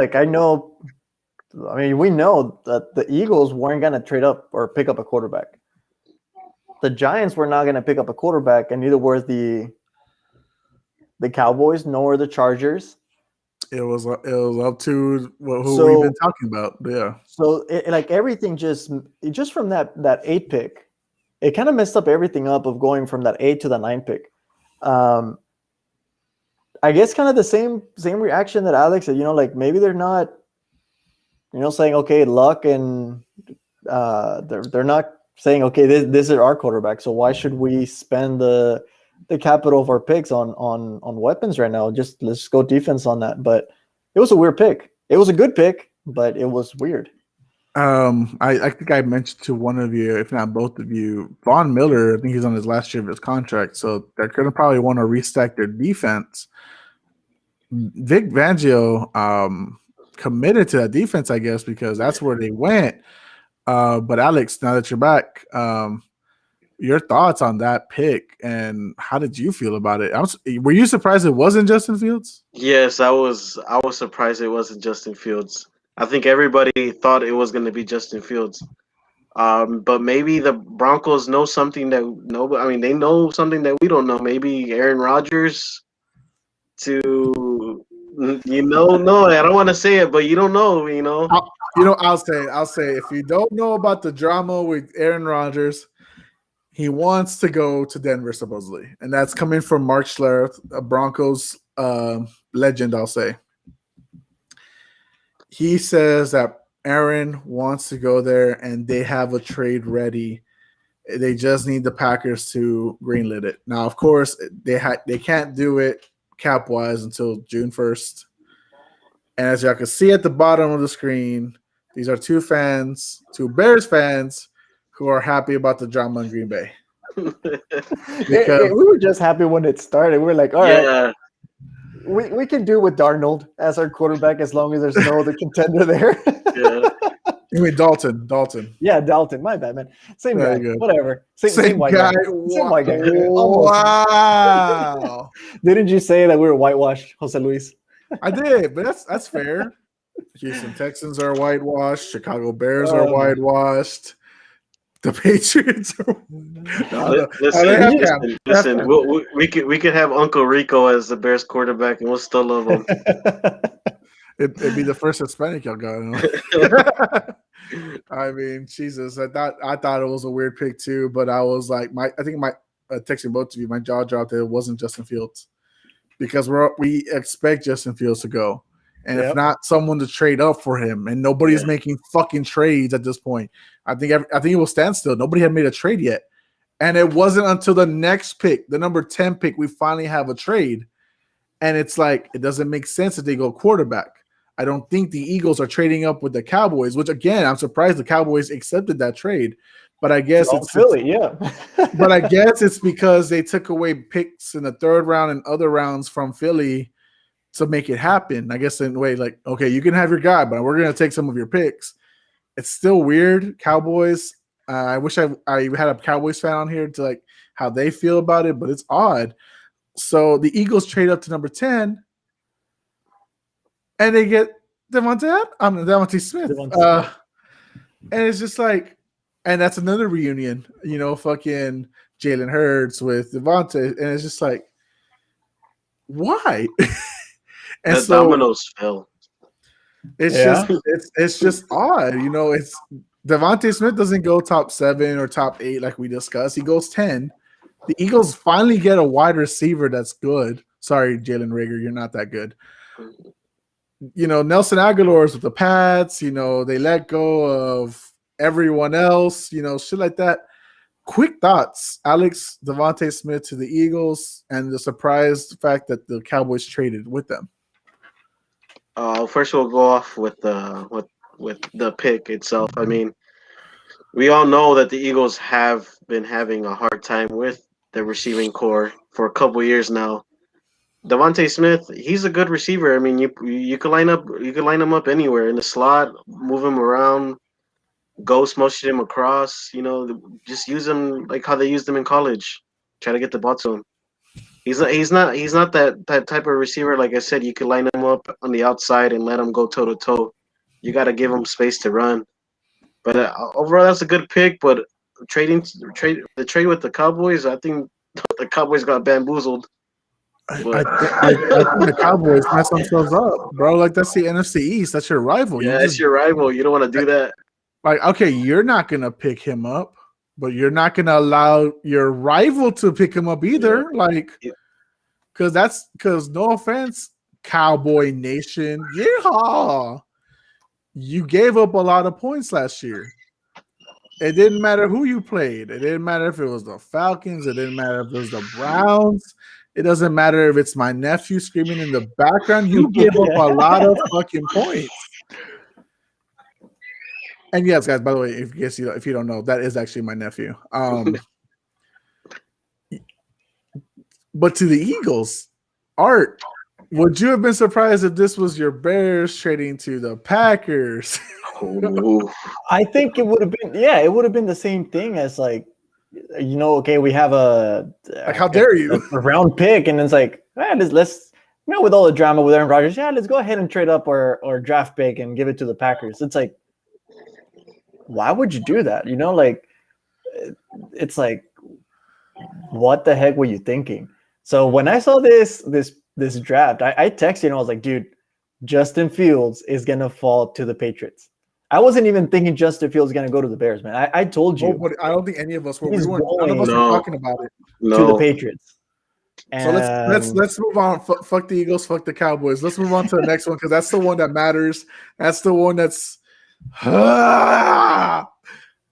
that the Eagles weren't going to trade up or pick up a quarterback. The Giants were not going to pick up a quarterback, and neither were the the Cowboys nor the Chargers. It was up to who So- we've been talking about. Yeah. So like everything just from that 8 pick, it kind of messed up everything up of going from that 8 to the 9 pick. I guess kind of the same reaction that Alex said, like maybe they're not, saying, okay, luck, and they're not saying, okay, this is our quarterback, so why should we spend the capital of our picks on weapons right now? Let's go defense on that. But it was a weird pick. It was a good pick, but it was weird. I think I mentioned to one of you, if not both of you, Von Miller, I think he's on his last year of his contract, so they're going to probably want to restack their defense. Vic Fangio committed to that defense, I guess, because that's where they went. But Alex, now that you're back, your thoughts on that pick and how did you feel about it? Were you surprised it wasn't Justin Fields? Yes, I was surprised it wasn't Justin Fields. I think everybody thought it was going to be Justin Fields. But maybe the Broncos know something that they know something that we don't know. Maybe Aaron Rodgers no, I don't want to say it, but you don't know, I'll say if you don't know about the drama with Aaron Rodgers, he wants to go to Denver supposedly, and that's coming from Mark Schlereth, a Broncos legend, I'll say. He says that Aaron wants to go there and they have a trade ready. They just need the Packers to greenlit it. Now, of course, they can't do it cap-wise until June 1st. And as y'all can see at the bottom of the screen, these are two Bears fans, who are happy about the drama in Green Bay. We were just happy when it started. We were like, all right, we can do with Darnold as our quarterback as long as there's no other contender there. Yeah. You mean Dalton? Yeah, Dalton. My bad, man. Same guy. Good. Whatever. Same white guy. Same white guy. Wow. Didn't you say that we were whitewashed, Jose Luis? I did, but that's fair. Houston Texans are whitewashed. Chicago Bears are whitewashed. The Patriots are. Listen. We could have Uncle Rico as the Bears quarterback, and we'll still love him. It'd be the first Hispanic y'all got. I mean, Jesus, I thought it was a weird pick too, but I was like, texting both of you, my jaw dropped that it wasn't Justin Fields, because we expect Justin Fields to go, and if not, someone to trade up for him, and nobody's making fucking trades at this point. I think it will stand still. Nobody had made a trade yet, and it wasn't until the next pick, the number 10 pick, we finally have a trade, and it's like it doesn't make sense that they go quarterback. I don't think the Eagles are trading up with the Cowboys, which again, I'm surprised the Cowboys accepted that trade. But I guess it's Philly, yeah. But I guess it's because they took away picks in the third round and other rounds from Philly to make it happen. I guess in a way, like, okay, you can have your guy, but we're going to take some of your picks. It's still weird. Cowboys. I wish I had a Cowboys fan on here to like how they feel about it, but it's odd. So the Eagles trade up to number 10. And they get Devontae Smith. And it's just like, and that's another reunion, fucking Jalen Hurts with Devontae. And it's just like, why? And the dominoes fell. It's just odd. It's Devontae Smith doesn't go top 7 or top 8 like we discussed. He goes 10. The Eagles finally get a wide receiver that's good. Sorry, Jalen Reagor, you're not that good. Nelson Aguilar's with the Pats, they let go of everyone else, shit like that. Quick thoughts, Alex, Devontae Smith to the Eagles, and the surprise fact that the Cowboys traded with them. First we'll go off with the pick itself. I mean, we all know that the Eagles have been having a hard time with the receiving core for a couple years now. Devontae Smith, he's a good receiver. I mean, you could line him up anywhere in the slot, move him around, ghost motion him across. Just use him like how they used him in college. Try to get the ball to him. He's not that type of receiver. Like I said, you could line him up on the outside and let him go toe to toe. You got to give him space to run. But overall, that's a good pick. But the trade with the Cowboys, I think the Cowboys got bamboozled. I think the Cowboys mess themselves up, bro. Like that's the NFC East. That's your rival. Yeah, it's your rival. You don't want to do that. Like, okay, you're not gonna pick him up, but you're not gonna allow your rival to pick him up either. Yeah. Like, because no offense, Cowboy Nation, yeehaw, you gave up a lot of points last year. It didn't matter who you played. It didn't matter if it was the Falcons. It didn't matter if it was the Browns. It doesn't matter if it's my nephew screaming in the background. You gave up a lot of fucking points. And yes, guys, by the way, if you don't know, that is actually my nephew. But to the Eagles, Art, would you have been surprised if this was your Bears trading to the Packers? I think it would have been, it would have been the same thing as like, okay, we have how dare you? A round pick, and it's like, let's with all the drama with Aaron Rodgers, let's go ahead and trade up our draft pick and give it to the Packers. It's like, why would you do that? Like, it's like, what the heck were you thinking? So when I saw this draft, I texted I was like, dude, Justin Fields is gonna fall to the Patriots. I wasn't even thinking Justin Fields is gonna go to the Bears, man. I told you. But I don't think any of us were. None of us were talking about it. To the Patriots. So let's move on. Fuck the Eagles. Fuck the Cowboys. Let's move on to the next one because that's the one that matters. That's the one that's. I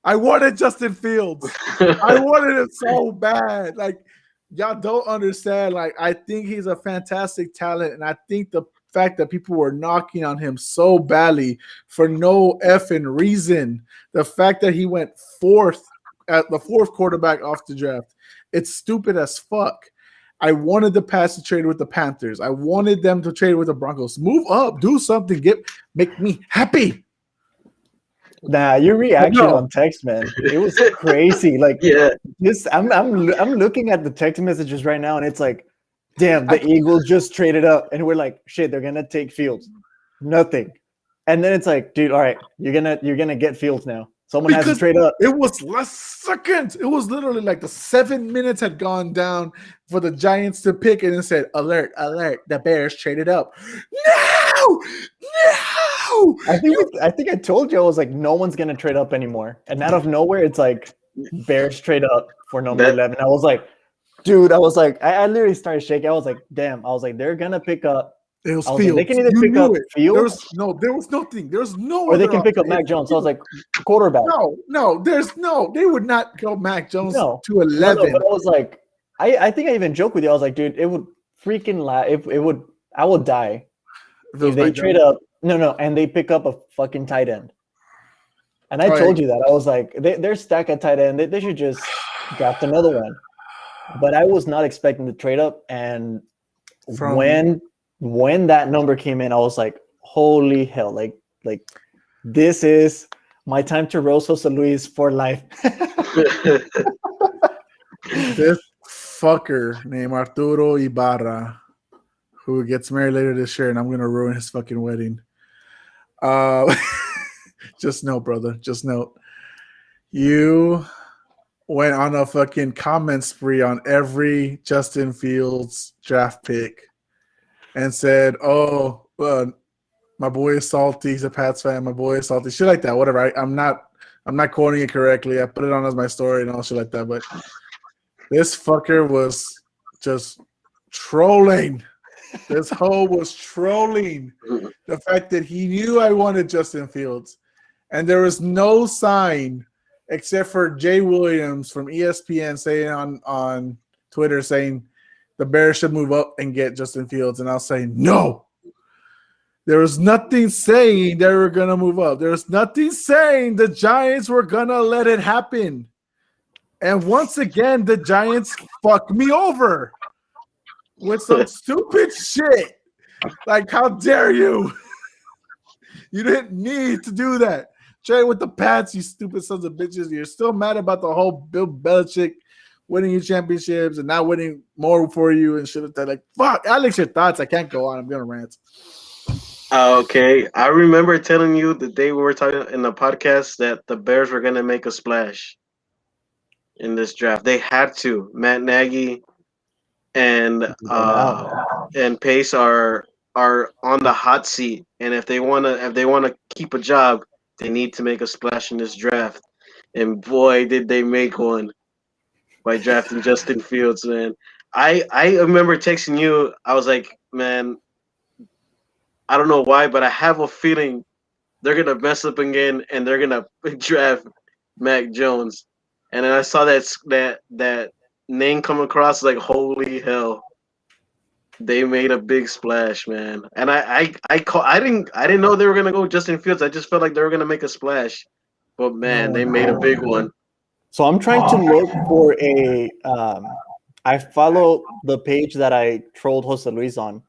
wanted Justin Fields. I wanted it so bad. Like, y'all don't understand. Like, I think he's a fantastic talent, and I think the fact that people were knocking on him so badly for no effing reason, the fact that he went fourth at the fourth quarterback off the draft, it's stupid as fuck. I wanted the Pats to trade with the Panthers. I wanted them to trade with the Broncos. Move up, do something, make me happy. Nah, your reaction on text, man, it was crazy. Like, I'm looking at the text messages right now, and it's like, damn, the Eagles just traded up, and we're like, shit, they're gonna take Fields. Nothing. And then it's like, dude, all right, you're gonna get Fields now. Someone has to trade up. It was less seconds. It was literally like the 7 minutes had gone down for the Giants to pick, and it said, alert, alert, the Bears traded up. No! I think I told you, I was like, no one's gonna trade up anymore. And out of nowhere, it's like Bears trade up for number 11. I was like, dude, I literally started shaking. I was like, damn. I was like, they're gonna pick up. It was Fields. Like, they can either pick up Fields. There was nothing. There's no. Or they can pick up Mac Jones. So I was like, quarterback. They would not go Mac Jones to 11. No, but I was like, I think I even joked with you. I was like, dude, it would freaking I would die if they trade up. No, and they pick up a fucking tight end. And I told you that. I was like, they're stacked at tight end. They should just draft another one. But I was not expecting to trade up. And when that number came in, I was like, holy hell. Like this is my time to roast Jose Luis for life. This fucker named Arturo Ibarra, who gets married later this year, and I'm going to ruin his fucking wedding. Just note, brother. Just note. You went on a fucking comment spree on every Justin Fields draft pick and said, "Oh, my boy is salty. He's a Pats fan. My boy is salty." Shit like that. Whatever. I'm not quoting it correctly. I put it on as my story and all shit like that. But this fucker was just trolling. This hoe was trolling the fact that he knew I wanted Justin Fields. And there was no sign except for Jay Williams from ESPN saying on Twitter saying the Bears should move up and get Justin Fields. And I was saying, no. There was nothing saying they were going to move up. There was nothing saying the Giants were going to let it happen. And once again, the Giants fucked me over with some stupid shit. Like, how dare you? You didn't need to do that. Trade with the Pats, you stupid sons of bitches. You're still mad about the whole Bill Belichick winning you championships and not winning more for you and shit like that. Like, fuck, Alex, your thoughts. I can't go on. I'm going to rant. Okay. I remember telling you the day we were talking in the podcast that the Bears were going to make a splash in this draft. They had to. Matt Nagy and Pace are on the hot seat. And if they wanna keep a job, they need to make a splash in this draft. And boy, did they make one by drafting Justin Fields, man. I remember texting you. I was like, man, I don't know why, but I have a feeling they're gonna mess up again, and they're gonna draft Mac Jones. And then I saw that name come across, like, holy hell, they made a big splash, man. And I didn't know they were gonna go Justin Fields. I just felt like they were gonna make a splash, but man, they made a big one. So I'm trying to look for a. I follow the page that I trolled Jose Luis on,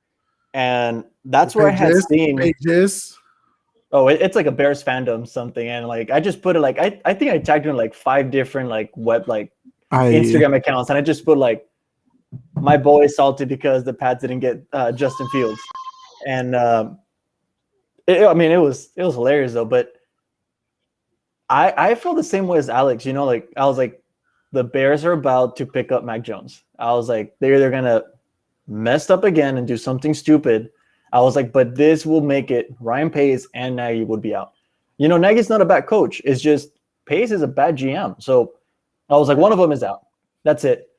and that's where I had seen. Pages. Oh, it's like a Bears fandom something, and like I just put it like I think I tagged in like 5 different like web Instagram accounts, and I just put like my boy is salty because the Pats didn't get Justin Fields, and it was hilarious though, but I feel the same way as Alex. You know, like I was like, the Bears are about to pick up Mac Jones. I was like, they're either gonna mess up again and do something stupid. I was like, but this will make it. Ryan Pace and Nagy would be out. You know, Nagy's not a bad coach. It's just Pace is a bad GM. So I was like, one of them is out. That's it.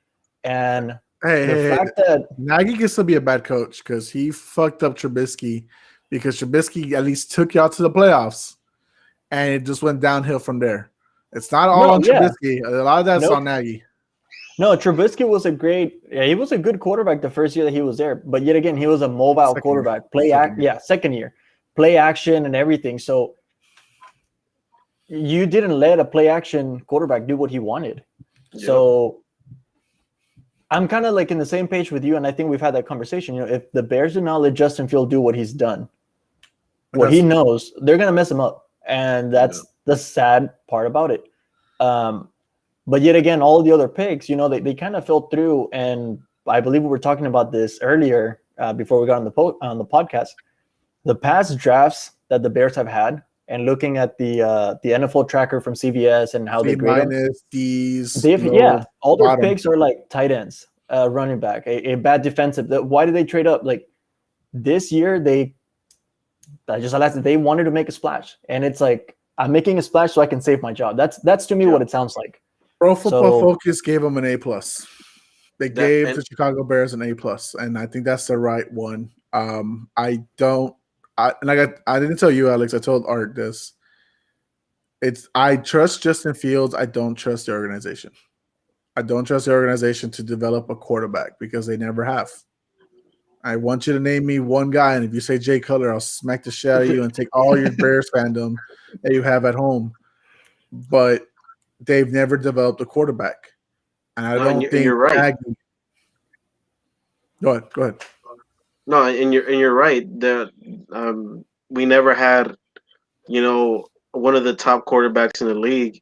And the fact that Nagy can still be a bad coach because he fucked up Trubisky, because Trubisky at least took y'all to the playoffs, and it just went downhill from there. It's not all on Trubisky. A lot of that's on Nagy. No, Trubisky was he was a good quarterback the first year that he was there. But yet again, he was a mobile quarterback. Second year. Play action and everything. So you didn't let a play action quarterback do what he wanted. Yeah. So I'm kind of like in the same page with you, and I think we've had that conversation. You know, if the Bears do not let Justin Fields do what he's done, what he knows, they're gonna mess him up. And that's the sad part about it. But yet again, all the other picks, you know, they kind of fell through. And I believe we were talking about this earlier before we got on the podcast. The past drafts that the Bears have had, and looking at the NFL tracker from CVS and how they grade them, all their picks are like tight ends, running back, a bad defensive. Why did they trade up? Like this year, they wanted to make a splash, and it's like, I'm making a splash so I can save my job. That's to me what it sounds like. Pro Football Focus gave them an A+. They gave the Chicago Bears an A+, and I think that's the right one. I didn't tell you, Alex. I told Art this. I trust Justin Fields. I don't trust the organization. I don't trust the organization to develop a quarterback because they never have. I want you to name me one guy, and if you say Jay Cutler, I'll smack the shit out of you and take all your Bears fandom that you have at home. But they've never developed a quarterback, and I don't think you're right. Go ahead. No, and you're right. We never had, you know, one of the top quarterbacks in the league.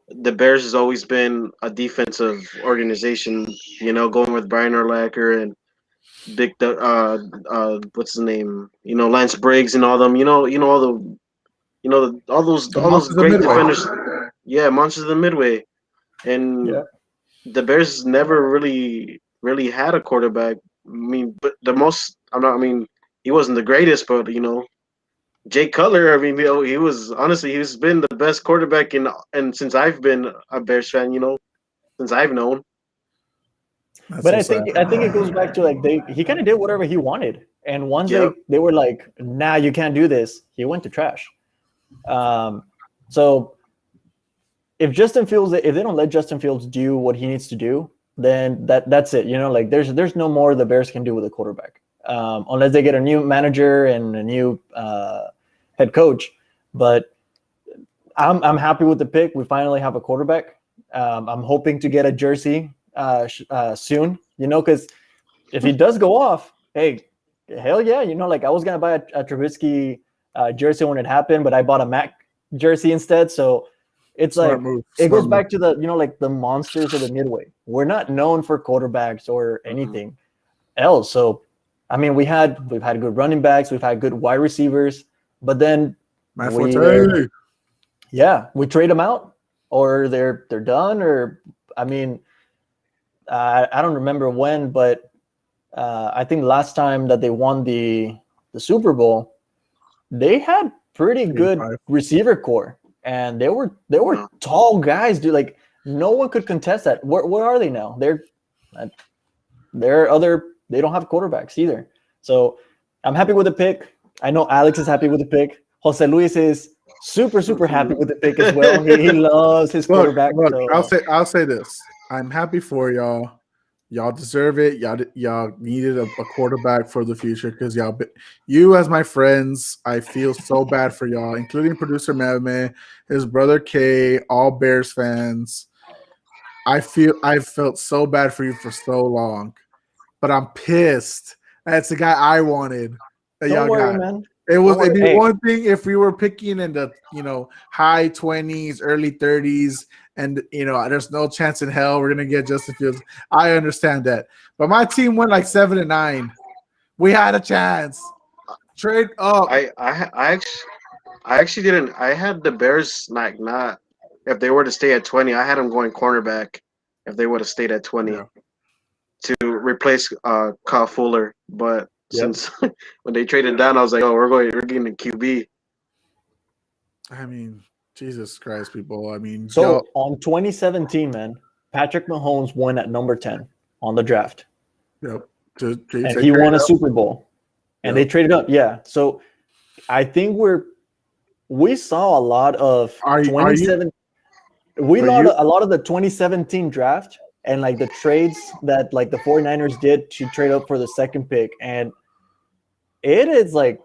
The Bears has always been a defensive organization. You know, going with Brian Urlacher and what's his name? You know, Lance Briggs and all them. All those great defenders. Yeah, monsters of the Midway, and the Bears never really had a quarterback. I mean, but he wasn't the greatest, but you know, Jay Cutler. I mean, you know, he's been the best quarterback and since I've been a Bears fan. You know, since I've known. But I think it goes back to like he kind of did whatever he wanted, and once they were like, "Nah, you can't do this," he went to trash. So if they don't let Justin Fields do what he needs to do, then that's it. You know, like there's no more the Bears can do with a quarterback, unless they get a new manager and a new head coach. But I'm happy with the pick. We finally have a quarterback. I'm hoping to get a jersey soon, you know, because if he does go off, hey, hell yeah, you know, like I was gonna buy a Trubisky jersey when it happened, but I bought a Mac jersey instead. So it's it goes back to the, you know, like the monsters of the Midway. We're not known for quarterbacks or anything else. So I mean, we've had good running backs, we've had good wide receivers, but then we trade them out, or they're done, or I mean, I don't remember when, but I think last time that they won the Super Bowl, they had pretty good receiver core, and they were tall guys, dude. Like no one could contest that. Where are they now? They don't have quarterbacks either. So I'm happy with the pick. I know Alex is happy with the pick. Jose Luis is super happy with the pick as well. He loves his quarterback. Look, I'll say this. I'm happy for y'all. Y'all deserve it. Y'all needed a quarterback for the future because you as my friends, I feel so bad for y'all, including producer Mehmet, his brother Kay, all Bears fans. I've felt so bad for you for so long, but I'm pissed. That's the guy I wanted. Don't worry, man. It'd be one thing if we were picking in the high 20s, early 30s, and there's no chance in hell we're gonna get Justin Fields. I understand that, but my team went like 7-9. We had a chance. Trade up. I actually didn't. I had the Bears not if they were to stay at 20. I had them going cornerback if they would have stayed at 20 to replace Kyle Fuller, but. Since when they traded down, I was like, "Oh, we're getting a QB." I mean, Jesus Christ, people! I mean, on 2017, man, Patrick Mahomes won at number 10 on the draft. Yep, and he won a Super Bowl, and they traded up. Yeah, so I think we saw a lot of 27. We saw a lot of the 2017 draft. And like the trades that like the 49ers did to trade up for the second pick. And it is like,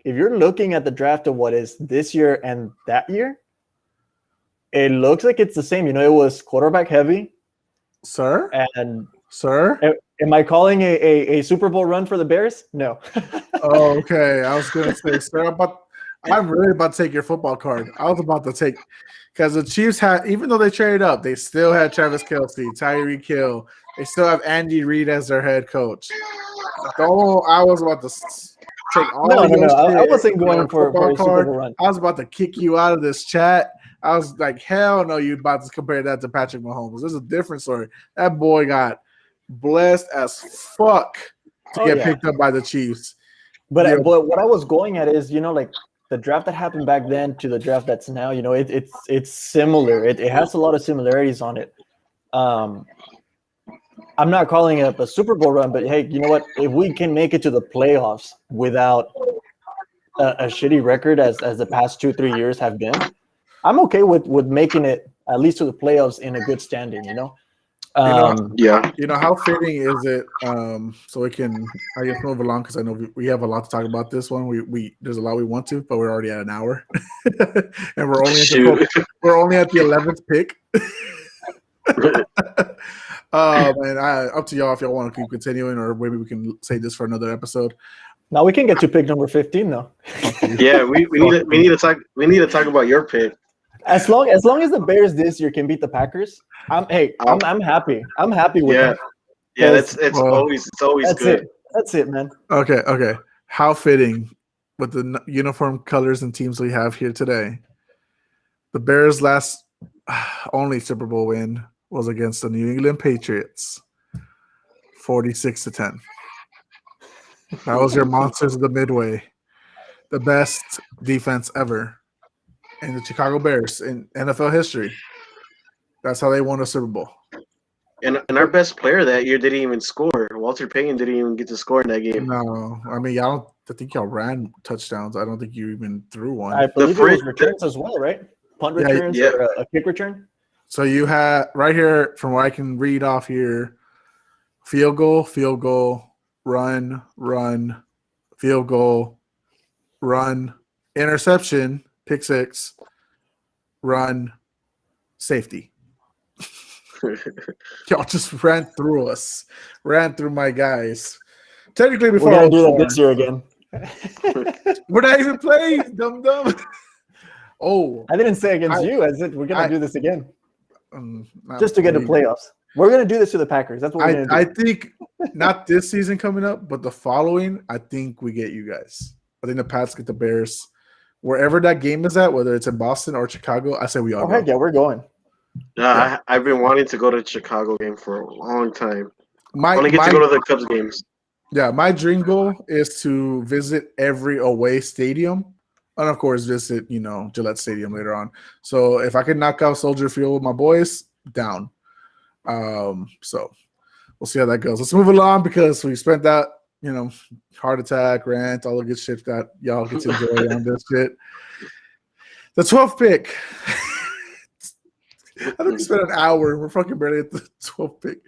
if you're looking at the draft of what is this year and that year, it looks like it's the same. It was quarterback heavy. Sir? And Sir? Am I calling a Super Bowl run for the Bears? No. Oh, okay. I was going to say, sir, I'm really about to take your football card. I was about to take – because the Chiefs even though they traded up, they still had Travis Kelce, Tyreek Hill. They still have Andy Reid as their head coach. So I was about to take all No. I wasn't going for a Super Bowl run. I was about to kick you out of this chat. I was like, hell no, you're about to compare that to Patrick Mahomes. This is a different story. That boy got blessed as fuck to get picked up by the Chiefs. But what I was going at is, like, the draft that happened back then to the draft that's now, it's similar. It has a lot of similarities on it. I'm not calling it a Super Bowl run, but hey, you know what? If we can make it to the playoffs without a shitty record as the past 2-3 years have been, I'm okay with making it at least to the playoffs in a good standing. How fitting is it? So we can, I guess, move along because I know we have a lot to talk about this one. We there's a lot we want to, but we're already at an hour, and we're only at the 11th pick. And up to y'all if y'all want to keep continuing, or maybe we can say this for another episode. Now we can get to pick number 15 though. Yeah, we need to talk. We need to talk about your pick. As long as the Bears this year can beat the Packers, I'm happy. I'm happy with that. Yeah, it's always good. That's it, man. Okay. How fitting with the uniform colors and teams we have here today. The Bears' last only Super Bowl win was against the New England Patriots, 46-10. That was your Monsters of the Midway, the best defense ever. And the Chicago Bears in NFL history. That's how they won a Super Bowl. And our best player that year didn't even score. Walter Payton didn't even get to score in that game. No, I mean, I think y'all ran touchdowns. I don't think you even threw one. I believe it was returns as well, right? Punt returns or a kick return. So you had right here, from what I can read off here, field goal, run, field goal, run, interception, pick six, run, safety. Y'all just ran through my guys. Technically, before we're gonna do that this year again. We're not even playing, dumb. Oh, I didn't say against you. I said we're gonna do this again, just to get to playoffs. We're gonna do this to the Packers. That's what we're gonna do. I think not this season coming up, but the following. I think we get you guys. I think the Pats get the Bears. Wherever that game is at, whether it's in Boston or Chicago, I say we all go. Yeah, we're going. Yeah, I've been wanting to go to the Chicago game for a long time. Only get to go to the Cubs games. Yeah, my dream goal is to visit every away stadium, and of course visit Gillette Stadium later on. So if I can knock out Soldier Field with my boys, down. So we'll see how that goes. Let's move along because we spent that heart attack, rant, all the good shit that y'all get to enjoy on this shit. The 12th pick. I think we spent an hour. We're fucking barely at the 12th pick.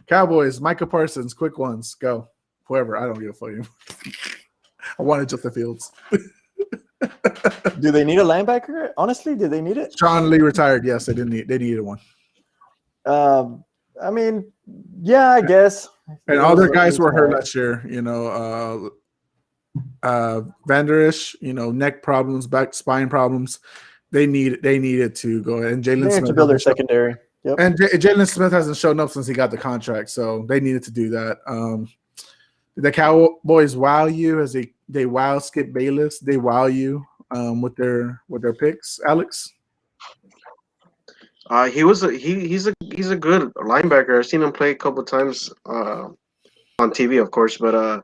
Cowboys, Micah Parsons, quick ones, go. Whoever, I don't give a fuck anymore. I wanted Justin Fields. Do they need a linebacker? Honestly, do they need it? Sean Lee retired. Yes, they needed one. I mean, yeah, I guess. And all their guys were hurt last year. Van Der Esch, neck problems, back spine problems. They needed to go ahead. And Jalen Smith to build their secondary. Yep. And Jalen Smith hasn't shown up since he got the contract, so they needed to do that. The Cowboys wow you as they wow Skip Bayless. They wow you with their picks, Alex. He's a good linebacker. I've seen him play a couple of times on TV, of course, but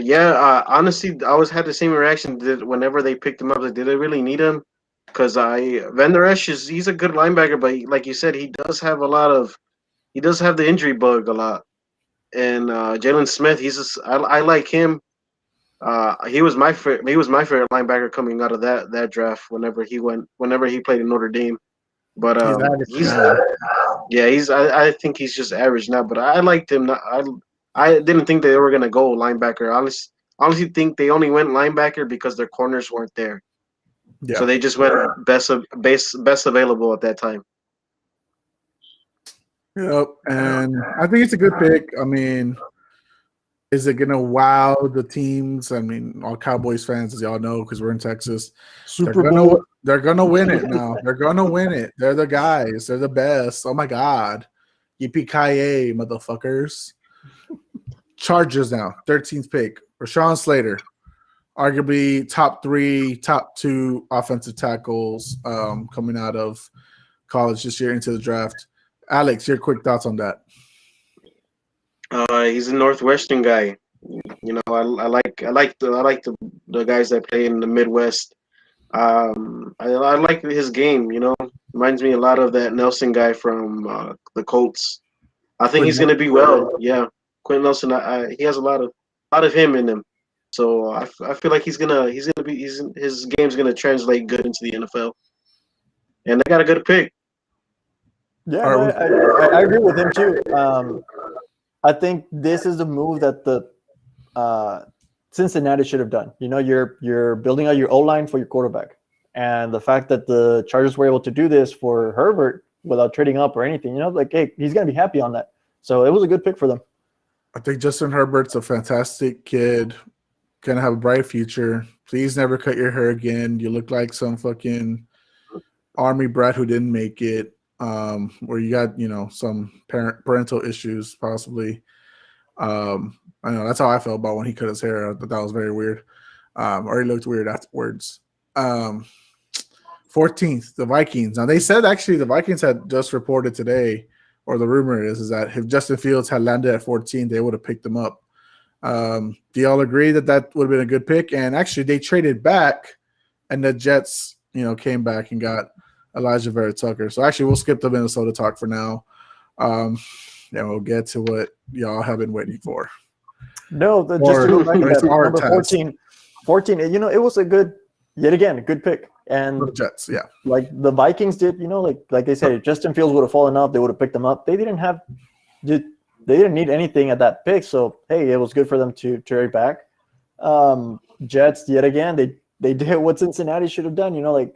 yeah, honestly, I always had the same reaction. Whenever they picked him up, like, did they really need him? Because Van Der Esch he's a good linebacker, but like you said, he does have the injury bug a lot. And Jalen Smith, I like him. He was my favorite linebacker coming out of that draft. Whenever he played in Notre Dame, but I think he's just average now. But I liked him. I didn't think they were gonna go linebacker. Honestly, think they only went linebacker because their corners weren't there. Yeah. So they just went best available at that time. Yep, and I think it's a good pick. I mean, is it gonna wow the teams? I mean, all Cowboys fans, as y'all know, because we're in Texas, Super Bowl. They're gonna win it now. They're gonna win it. They're the guys. They're the best. Oh my god, yippee-ki-yay, motherfuckers! Chargers now, 13th pick, Rashawn Slater, arguably top 2 offensive tackles coming out of college this year into the draft. Alex, your quick thoughts on that? He's a Northwestern guy. I like the guys that play in the Midwest. I like his game. Reminds me a lot of that Nelson guy from the Colts. I think he's gonna be well. Yeah, Quentin Nelson. He has a lot of him in him. So I feel like his game's gonna translate good into the NFL. And they got a good pick. Yeah, I agree with him too. I think this is the move that the Cincinnati should have done. You're building out your O-line for your quarterback, and the fact that the Chargers were able to do this for Herbert without trading up or anything, hey, he's gonna be happy on that. So it was a good pick for them. I think Justin Herbert's a fantastic kid, gonna have a bright future. Please never cut your hair again. You look like some fucking army brat who didn't make it. Where you got some parental issues possibly. I know that's how I felt about when he cut his hair. I thought that was very weird. Or he looked weird afterwards. 14th, the Vikings. Now they said actually the Vikings had just reported today, or the rumor is that if Justin Fields had landed at 14, they would have picked him up. Do y'all agree that would have been a good pick? And actually they traded back, and the Jets came back and got Elijah Vera Tucker. So actually, we'll skip the Minnesota talk for now. And we'll get to what y'all have been waiting for. No, just to go back to that, number 14, it was a good pick. And the Jets, yeah. Like the Vikings did, like they said, if Justin Fields would have fallen off, they would have picked him up. They didn't need anything at that pick. So, hey, it was good for them to trade back. Jets, yet again, they did what Cincinnati should have done,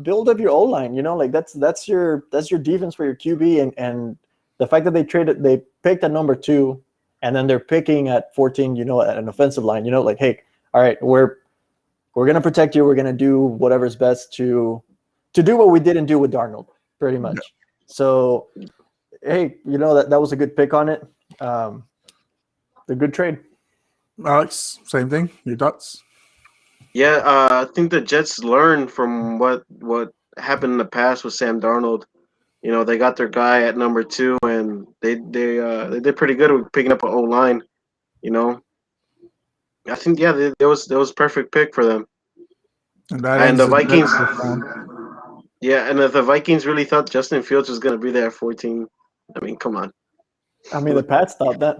build up your O-line, that's your defense for your QB, and the fact that they picked at number 2, and then they're picking at 14, at an offensive line, hey, all right, we're gonna protect you, we're gonna do whatever's best to do what we didn't do with Darnold, pretty much. Yeah. So, hey, that was a good pick on it. A good trade. Alex, same thing. Your thoughts? Yeah, I think the Jets learned from what happened in the past with Sam Darnold. They got their guy at number 2, and they did pretty good with picking up an O line. You know, I think that was perfect pick for them. And that And ends the the depth Vikings, of round. yeah, and if the Vikings really thought Justin Fields was going to be there at 14, I mean, come on. I mean, the Pats thought that.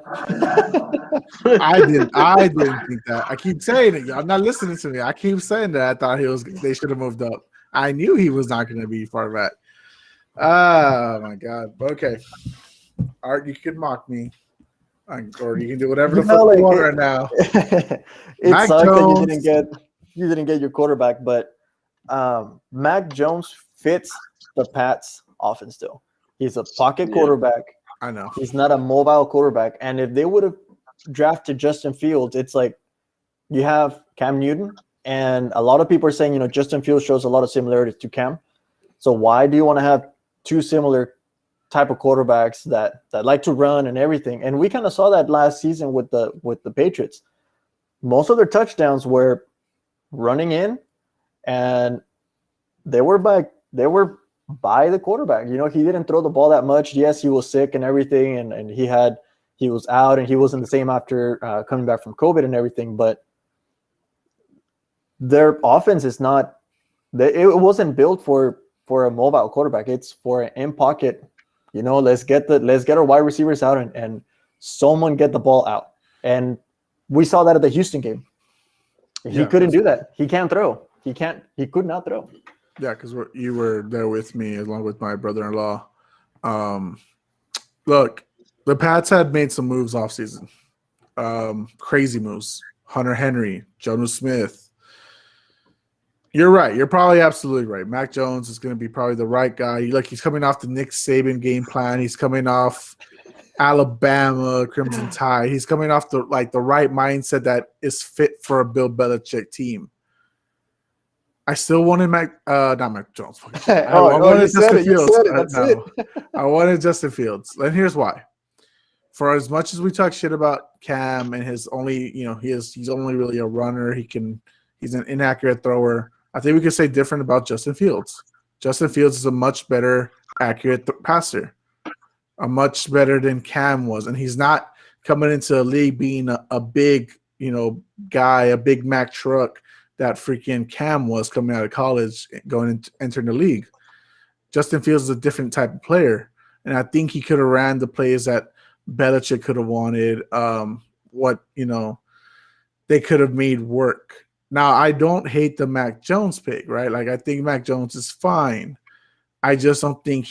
I didn't. I didn't think that. I keep saying it. Y'all not listening to me. I keep saying that. I thought they should have moved up. I knew he was not going to be far back. Oh my god. Okay, Art, you can mock me, or you can do whatever the fuck you want right now. It Mac sucks Jones. that you didn't get your quarterback, but Mac Jones fits the Pats offense still. He's a pocket quarterback. I know. He's not a mobile quarterback. And if they would have drafted Justin Fields, it's like you have Cam Newton, and a lot of people are saying, Justin Fields shows a lot of similarities to Cam. So why do you want to have two similar type of quarterbacks that like to run and everything? And we kind of saw that last season with the Patriots. Most of their touchdowns were running in, and they were by the quarterback. He didn't throw the ball that much. Yes, he was sick and everything, and he was out, and he wasn't the same after coming back from COVID and everything. But their offense is not. It wasn't built for a mobile quarterback. It's for an in pocket. Let's get our wide receivers out and someone get the ball out. And we saw that at the Houston game. He couldn't do that. He can't throw. He could not throw. Yeah, because you were there with me along with my brother-in-law. Look, the Pats had made some moves off season. Crazy moves. Hunter Henry, Jonas Smith. You're right. You're probably absolutely right. Mac Jones is going to be probably the right guy. He's coming off the Nick Saban game plan. He's coming off Alabama, Crimson Tide. He's coming off the right mindset that is fit for a Bill Belichick team. I still wanted not Mac Jones. I wanted Justin Fields. I wanted Justin Fields. And here's why. For as much as we talk shit about Cam and his only, he's only really a runner. He's an inaccurate thrower. I think we could say different about Justin Fields. Justin Fields is a much better accurate passer, a much better than Cam was, and he's not coming into the league being a big, guy, a big Mac truck that freaking Cam was coming out of college, entering the league. Justin Fields is a different type of player, and I think he could have ran the plays that Belichick could have wanted. They could have made work. Now, I don't hate the Mac Jones pick, right? I think Mac Jones is fine. I just don't think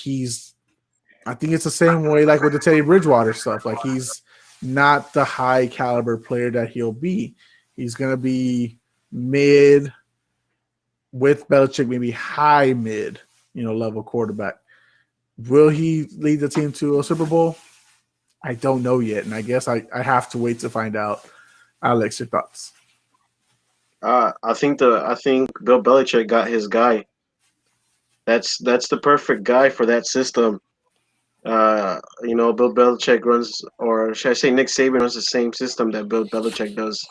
I think it's the same way with the Teddy Bridgewater stuff. He's not the high caliber player that he'll be. He's going to be mid with Belichick, maybe high mid, level quarterback. Will he lead the team to a Super Bowl? I don't know yet, and I guess I have to wait to find out. Alex, your thoughts? I think Bill Belichick got his guy. That's the perfect guy for that system. Bill Belichick runs, or should I say Nick Saban runs the same system that Bill Belichick does.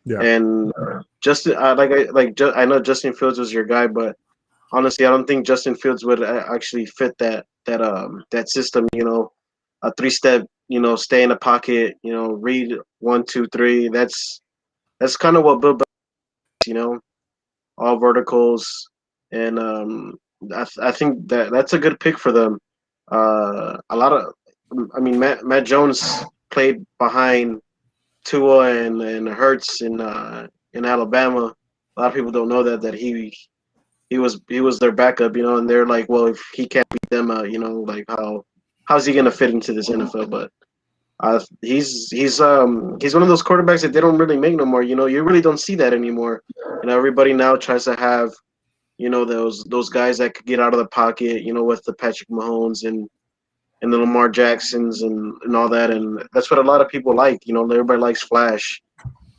Yeah. And Justin, I know Justin Fields was your guy, but honestly, I don't think Justin Fields would actually fit that system. A 3-step, stay in the pocket, read 1, 2, 3. That's kind of what Bill Belichick, all verticals, and I think that's a good pick for them. Matt Jones played behind Tua and Hurts in Alabama. A lot of people don't know that he was their backup, and they're like, well, if he can't beat them, how's he gonna fit into this NFL? But he's one of those quarterbacks that they don't really make no more. You really don't see that anymore. Everybody now tries to have those guys that could get out of the pocket, with the Patrick Mahomes and the Lamar Jacksons and all that, and that's what a lot of people like. Everybody likes flash.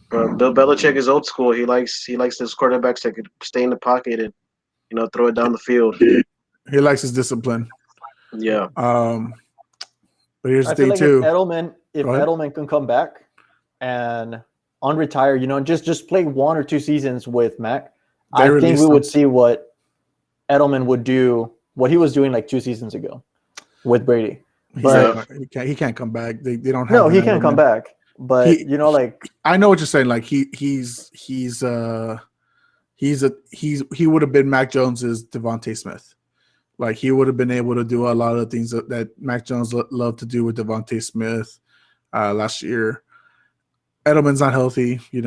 But Bill Belichick is old school. He likes those quarterbacks that could stay in the pocket and throw it down the field. He likes his discipline. Yeah. But here's the thing too. If Edelman can come back and unretire, just play 1 or 2 seasons with Mac, I think we would see what Edelman would do, what he was doing 2 seasons ago. with Brady. He's But not- he can't come back. They don't have. no, he an can come Edelman. back. But He- I know what you're saying. Like he would have been Mac Jones's Devontae Smith. Like he would have been able to do a lot of things that Mac Jones loved to do with Devontae Smith last year. Edelman's not healthy. We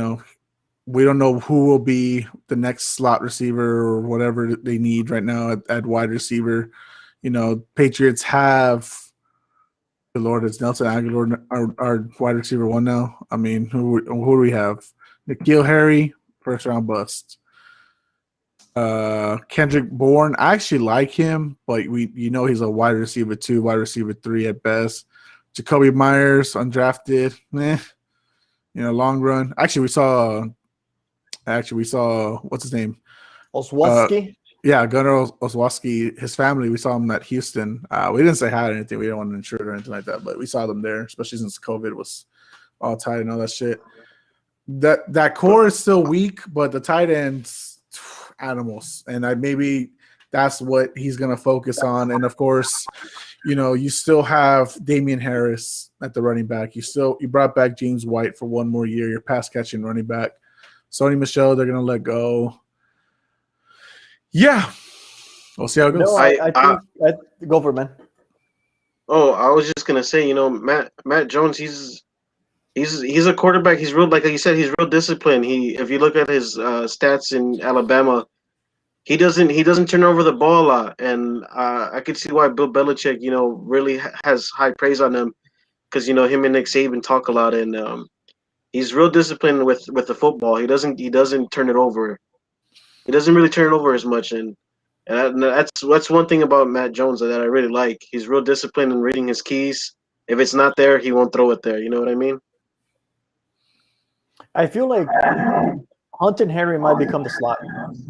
don't know who will be the next slot receiver or whatever they need right now at wide receiver. Patriots have the Lord. It's Nelson Aguilar, our wide receiver one now. I mean, who do we have? N'Keal Harry, first round bust. Kendrick Bourne, I actually like him, but he's a wide receiver 2, wide receiver 3 at best. Jacoby Myers, undrafted, long run. Actually, we saw what's his name? Oswowski. Yeah, Gunnar Oswowski, his family. We saw him at Houston. We didn't say hi or anything. We didn't want to insure it or anything like that, but we saw them there, especially since COVID was all tight and all that shit. That core is still weak, but the tight ends, animals, and maybe that's what he's going to focus on. And of course, you still have Damian Harris at the running back. You brought back James White for one more year. Your pass catching running back. Sony Michel, they're going to let go. Yeah, we'll see how it goes. No, I think go for it, man. Oh, I was just gonna say, Matt Jones, he's a quarterback. He's real, like you said, he's real disciplined. If you look at his stats in Alabama, he doesn't turn over the ball a lot, and I could see why Bill Belichick, really has high praise on him, because him and Nick Saban talk a lot, and he's real disciplined with the football. He doesn't turn it over. He doesn't really turn it over as much, and that's one thing about Matt Jones that I really like. He's real disciplined in reading his keys. If it's not there, he won't throw it there. You know what I mean? I feel like Hunt and Harry might become the slot,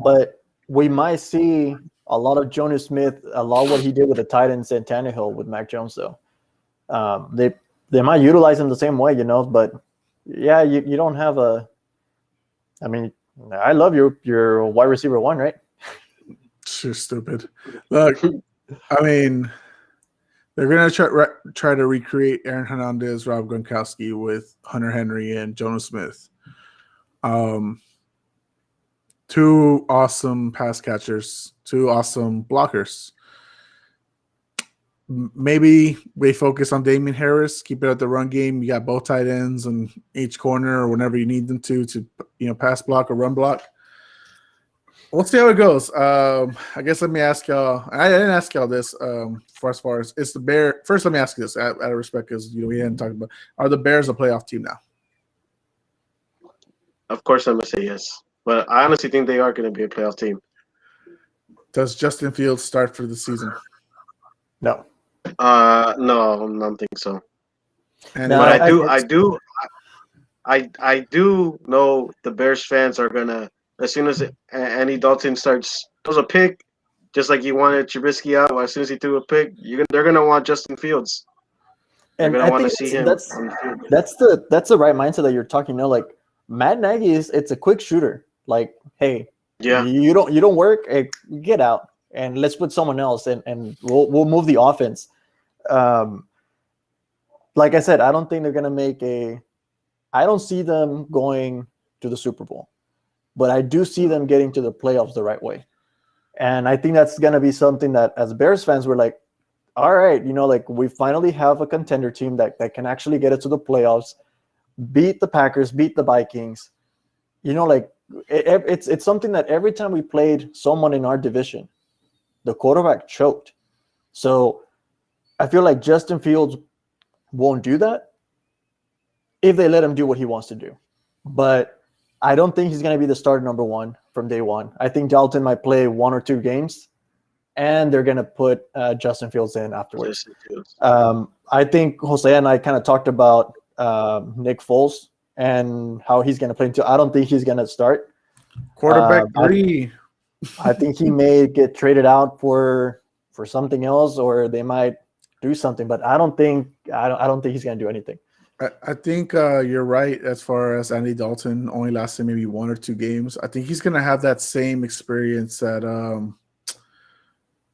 but we might see a lot of Jonas Smith, a lot of what he did with the Titans and Tannehill with Mac Jones, though. They might utilize him the same way, but yeah, you don't have a. I mean, I love your wide receiver 1, right? You're stupid. Look, I mean, they're gonna try to recreate Aaron Hernandez, Rob Gronkowski with Hunter Henry and Jonas Smith. 2 awesome pass catchers, 2 awesome blockers. Maybe they focus on Damian Harris, keep it at the run game. You got both tight ends on each corner or whenever you need them to pass block or run block. We'll see how it goes. I guess let me ask y'all. I didn't ask y'all this as far as it's the Bear. First, let me ask you this out of respect, because we hadn't talked about. Are the Bears a playoff team now? Of course, I'm gonna say yes, but I honestly think they are going to be a playoff team. Does Justin Fields start for the season? No. No, I don't think so. And No, But I do know the Bears fans are gonna, as soon as Andy Dalton throws a pick, just like you wanted Trubisky out. As soon as he threw a pick, they're gonna want Justin Fields. They're And gonna I want to think see him. that's the right mindset that you're talking. Like Matt Nagy it's a quick shooter. Like, hey, Yeah. you don't work, hey, get out and let's put someone else and we'll move the offense. Like I said, I don't think they're gonna I don't see them going to the Super Bowl, but I do see them getting to the playoffs the right way. And I think that's gonna be something that as Bears fans we're like, all right, like we finally have a contender team that can actually get it to the playoffs, beat the Packers, beat the Vikings. Like it's something that every time we played someone in our division, the quarterback choked. So I feel like Justin Fields won't do that if they let him do what he wants to do. But I don't think he's going to be the starter number 1 from day one. I think Dalton might play 1 or 2 games, and they're going to put Justin Fields in afterwards. I think Jose and I kind of talked about Nick Foles and how he's going to play into. I don't think he's going to start. Quarterback 3. I think he may get traded out for something else, or they might do something. But I don't think he's going to do anything. I think you're right as far as Andy Dalton only lasted maybe 1 or 2 games. I think he's going to have that same experience that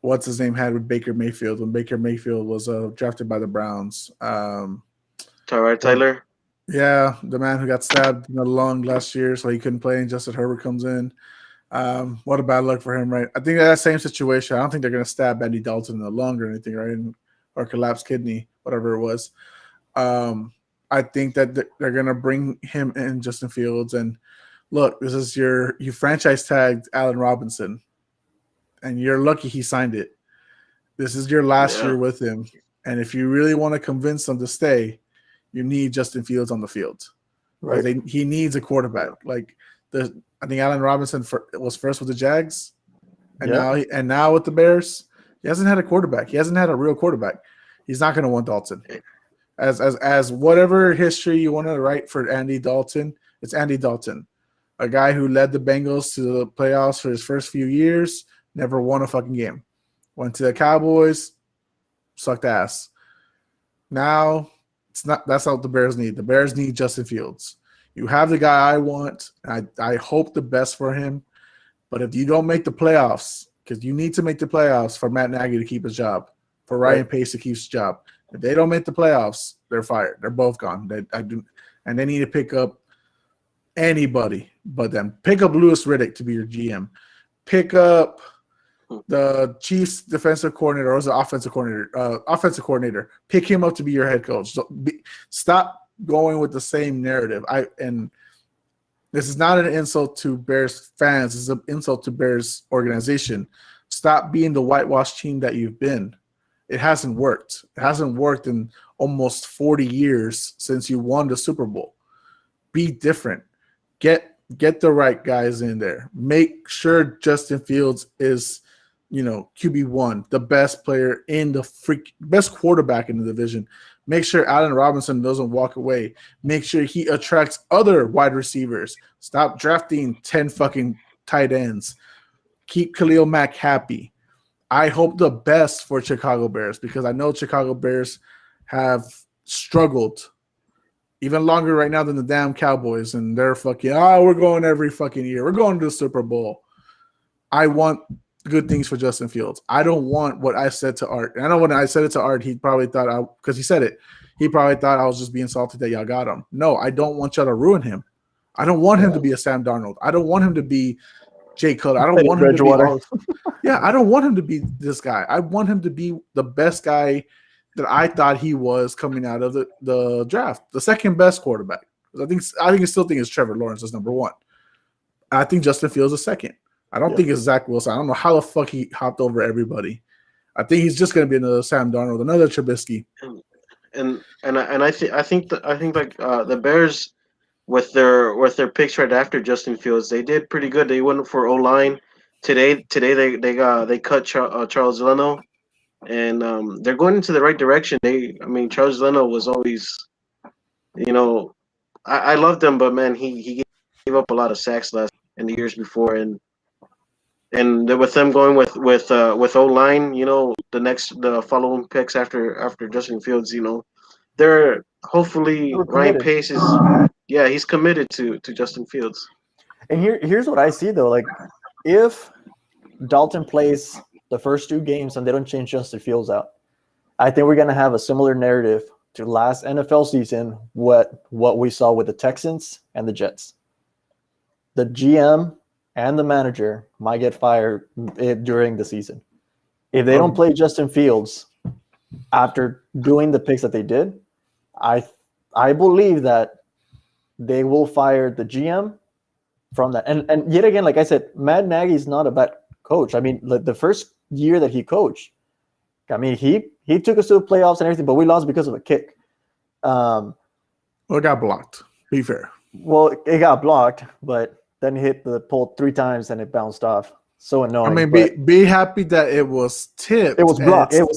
what's his name had with Baker Mayfield when Baker Mayfield was drafted by the Browns. Tyler. Yeah, the man who got stabbed in the lung last year, so he couldn't play, and Justin Herbert comes in. What a bad luck for him, right? I think that same situation. I don't think they're going to stab Andy Dalton in the lung or anything, right? Or collapsed kidney, whatever it was. I think that they're going to bring him in, Justin Fields, and look, this is you franchise tagged Allen Robinson, and you're lucky he signed it. This is your last year with him, and if you really want to convince him to stay, you need Justin Fields on the field. Right. Like he needs a quarterback. Like I think Allen Robinson was first with the Jags, and now with the Bears, he hasn't had a quarterback. He hasn't had a real quarterback. He's not going to want Dalton. As whatever history you want to write for Andy Dalton, it's Andy Dalton, a guy who led the Bengals to the playoffs for his first few years, never won a fucking game. Went to the Cowboys, sucked ass. Now it's not. That's not what the Bears need. The Bears need Justin Fields. You have the guy I want. I hope the best for him. But if you don't make the playoffs, because you need to make the playoffs for Matt Nagy to keep his job, for Ryan Pace to keep his job. If they don't make the playoffs, they're fired. They're both gone. And they need to pick up anybody but them. Pick up Louis Riddick to be your GM. Pick up the Chiefs defensive coordinator or as an offensive coordinator. Pick him up to be your head coach. Stop going with the same narrative. And this is not an insult to Bears fans. It's an insult to Bears organization. Stop being the whitewashed team that you've been. It hasn't worked. It hasn't worked in almost 40 years since you won the Super Bowl. Be different. Get the right guys in there. Make sure Justin Fields is, QB1, the best player in the best quarterback in the division. Make sure Allen Robinson doesn't walk away. Make sure he attracts other wide receivers. Stop drafting 10 fucking tight ends. Keep Khalil Mack happy. I hope the best for Chicago Bears because I know Chicago Bears have struggled even longer right now than the damn Cowboys, and they're fucking, we're going every fucking year. We're going to the Super Bowl. I want good things for Justin Fields. I don't want what I said to Art. And I know when I said it to Art, he probably thought, because he said it, he probably thought I was just being salty that y'all got him. No, I don't want y'all to ruin him. I don't want him to be a Sam Darnold. I don't want him to be Jay Cutler. I don't want him to be I don't want him to be this guy. I want him to be the best guy that I thought he was coming out of the draft, the second best quarterback. I still think it's Trevor Lawrence is number one. I think Justin Fields is second. I don't think it's Zach Wilson. I don't know how the fuck he hopped over everybody. I think he's just going to be another Sam Darnold, another Trubisky. And I think the Bears with their picks right after Justin Fields, they did pretty good. They went for O-line. Today they cut Charles Leno, and they're going into the right direction. Charles Leno was always, I loved him, but man, he gave up a lot of sacks in the years before, and with them going with O-line, the following picks after Justin Fields, they're hopefully Ryan Pace is he's committed to Justin Fields. And here's what I see though, like if Dalton plays the first two games and they don't change Justin Fields out, I think we're gonna have a similar narrative to last NFL season, what we saw with the Texans and the Jets. The GM and the manager might get fired during the season. If they don't play Justin Fields after doing the picks that they did, I believe that they will fire the GM from that. And yet again, like I said, Matt Nagy is not a bad coach. I mean, the first year that he coached, he took us to the playoffs and everything, but we lost because of a kick. Well, it got blocked. Be fair. Well, it got blocked, but then hit the pole 3 times and it bounced off. So annoying. I mean, be happy that it was tipped. It was blocked. It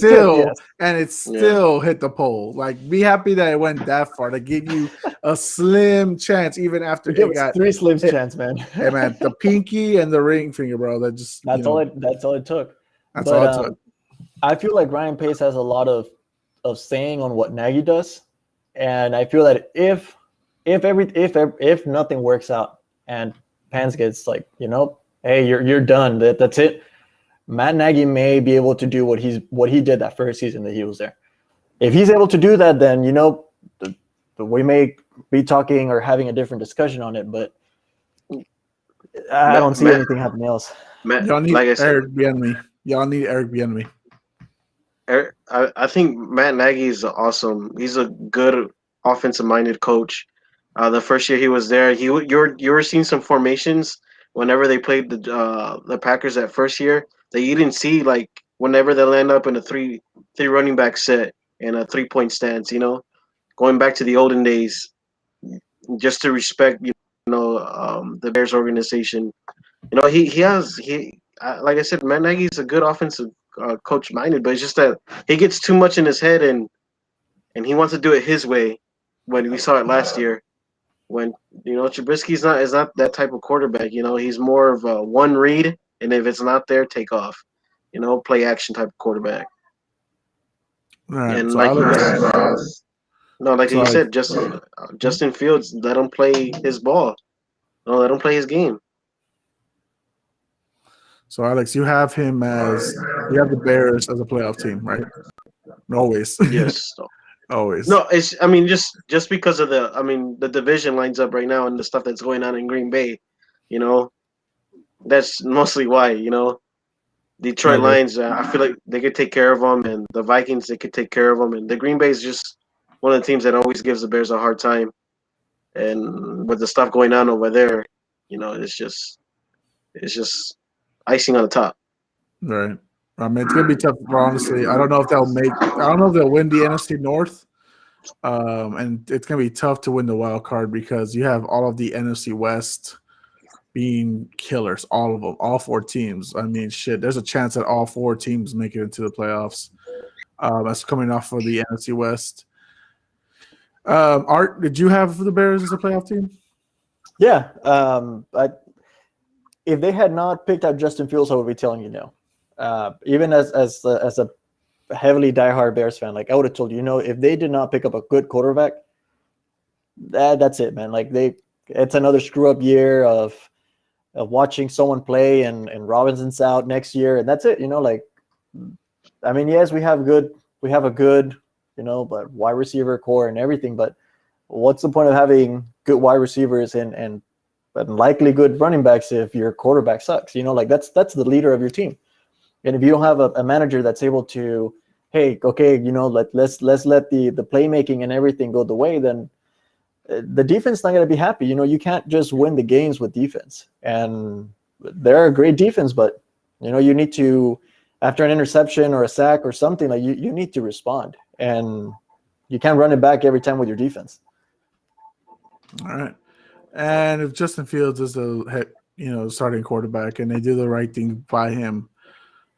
still hit the pole. Like, be happy that it went that far to give you a slim chance, even after it got 3 slim chance, man. Hey, man, the pinky and the ring finger, bro. That's all it took. That's all it took. I feel like Ryan Pace has a lot of saying on what Nagy does, and I feel that if nothing works out and Pans gets like, hey, you're done. That's it. Matt Nagy may be able to do what he did that first season that he was there. If he's able to do that, then we may be talking or having a different discussion on it. But I don't see anything happening else. Y'all need Eric Bieniemy. Y'all need Eric Bieniemy. I think Matt Nagy is awesome. He's a good offensive-minded coach. The first year he was there, you were seeing some formations whenever they played the Packers that first year that you didn't see, like whenever they land up in a three running back set and a 3-point stance. Going back to the olden days, just to respect the Bears organization. Like I said, Matt Nagy's a good offensive coach minded, but it's just that he gets too much in his head and he wants to do it his way. When we saw it last year, when Trubisky's is not that type of quarterback. He's more of a one read, and if it's not there, take off. Play action type of quarterback. All right, And so you said, Justin Fields, let him play his ball. No, let him play his game. So Alex, you have the Bears as a playoff team, right? Always. Yes. Always. No, just because of the division lines up right now and the stuff that's going on in Green Bay, that's mostly why, Detroit Lions, I feel like they could take care of them, and the Vikings, they could take care of them, and the Green Bay is just one of the teams that always gives the Bears a hard time. And with the stuff going on over there, it's just icing on the top. Right. I mean, it's gonna be tough. Honestly, I don't know if they'll win the NFC North, and it's gonna be tough to win the wild card because you have all of the NFC West being killers, all of them, all 4 teams. I mean, shit, there's a chance that all 4 teams make it into the playoffs. That's coming off of the NFC West. Art, did you have the Bears as a playoff team? Yeah. If they had not picked up Justin Fields, I would be telling you no. Even as a heavily diehard Bears fan, like I would have told you, if they did not pick up a good quarterback, that's it, man. Like it's another screw up year of watching someone play and Robinson's out next year, and that's it. Yes, we have a good, but wide receiver core and everything, but what's the point of having good wide receivers and likely good running backs if your quarterback sucks? That's the leader of your team. And if you don't have a manager that's able to, hey, okay, let's let the playmaking and everything go the way, then the defense is not going to be happy. You can't just win the games with defense. And they're a great defense, but you need to, after an interception or a sack or something, like you need to respond, and you can't run it back every time with your defense. All right. And if Justin Fields is the starting quarterback and they do the right thing by him,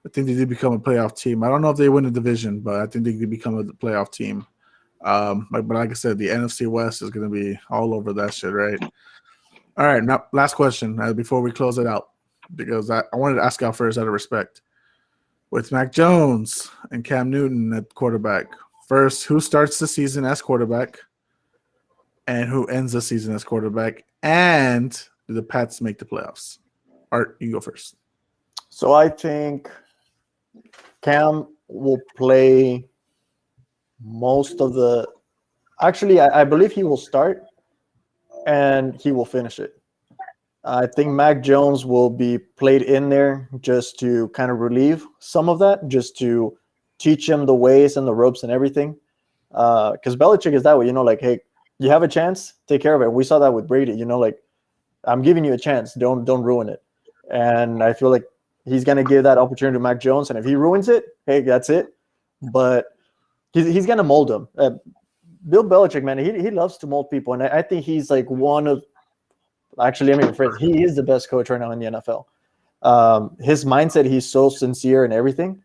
I think they do become a playoff team. I don't know if they win the division, but I think they could become a playoff team. But like I said, the NFC West is going to be all over that shit, right? All right. Now, last question before we close it out, because I wanted to ask y'all first out of respect. With Mac Jones and Cam Newton at quarterback, first, who starts the season as quarterback and who ends the season as quarterback? And do the Pats make the playoffs? Art, you go first. So I think Cam will play most of the – actually, I believe he will start and he will finish it. I think Mac Jones will be played in there just to kind of relieve some of that, just to teach him the ways and the ropes and everything. Because Belichick is that way, hey, you have a chance, take care of it. We saw that with Brady, I'm giving you a chance, don't ruin it. And I feel like he's going to give that opportunity to Mac Jones, and if he ruins it, hey, that's it. But he's going to mold him. Bill Belichick, man, he loves to mold people, and I think he's like one of – actually, he is the best coach right now in the NFL. His mindset, he's so sincere and everything.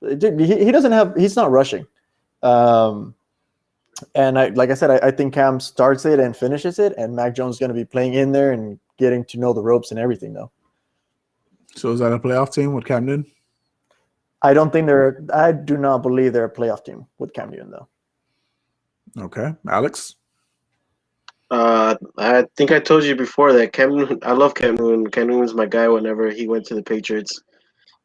He doesn't have – he's not rushing. And like I said, I think Cam starts it and finishes it, and Mac Jones is going to be playing in there and getting to know the ropes and everything, though. So is that a playoff team with Cam Newton? I do not believe they're a playoff team with Cam Newton, though. Okay. Alex? I think I told you before that I love Cam Newton. Cam Newton's my guy whenever he went to the Patriots.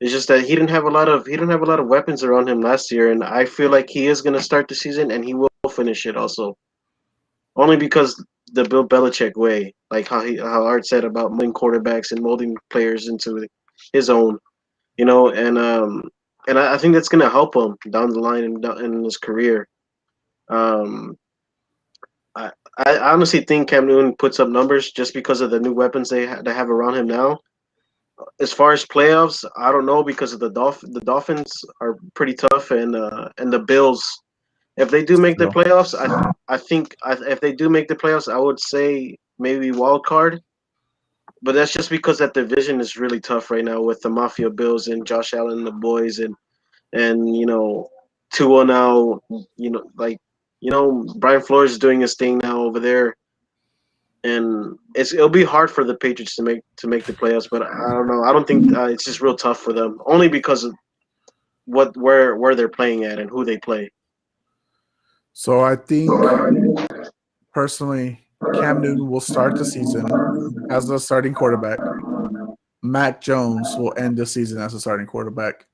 It's just that he didn't have a lot of weapons around him last year, and I feel like he is gonna start the season and he will finish it also. Only because the Bill Belichick way, like how Art said about molding quarterbacks and molding players into his own, and I think that's gonna help him down the line in his career. Um, I I honestly think Cam Newton puts up numbers just because of the new weapons they have around him now. As far as playoffs, I don't know because of the Dolphins are pretty tough and the Bills. If they do make the So, playoffs, I think if they do make the playoffs, I would say maybe wild card. But that's just because that division is really tough right now with the Mafia Bills and Josh Allen and the boys and Tua now, Brian Flores is doing his thing now over there, and it'll be hard for the Patriots to make the playoffs. But I don't know. I don't think it's just real tough for them, only because of where they're playing at and who they play. so I think personally, Cam Newton will start the season as the starting quarterback. Mac Jones will end the season as a starting quarterback.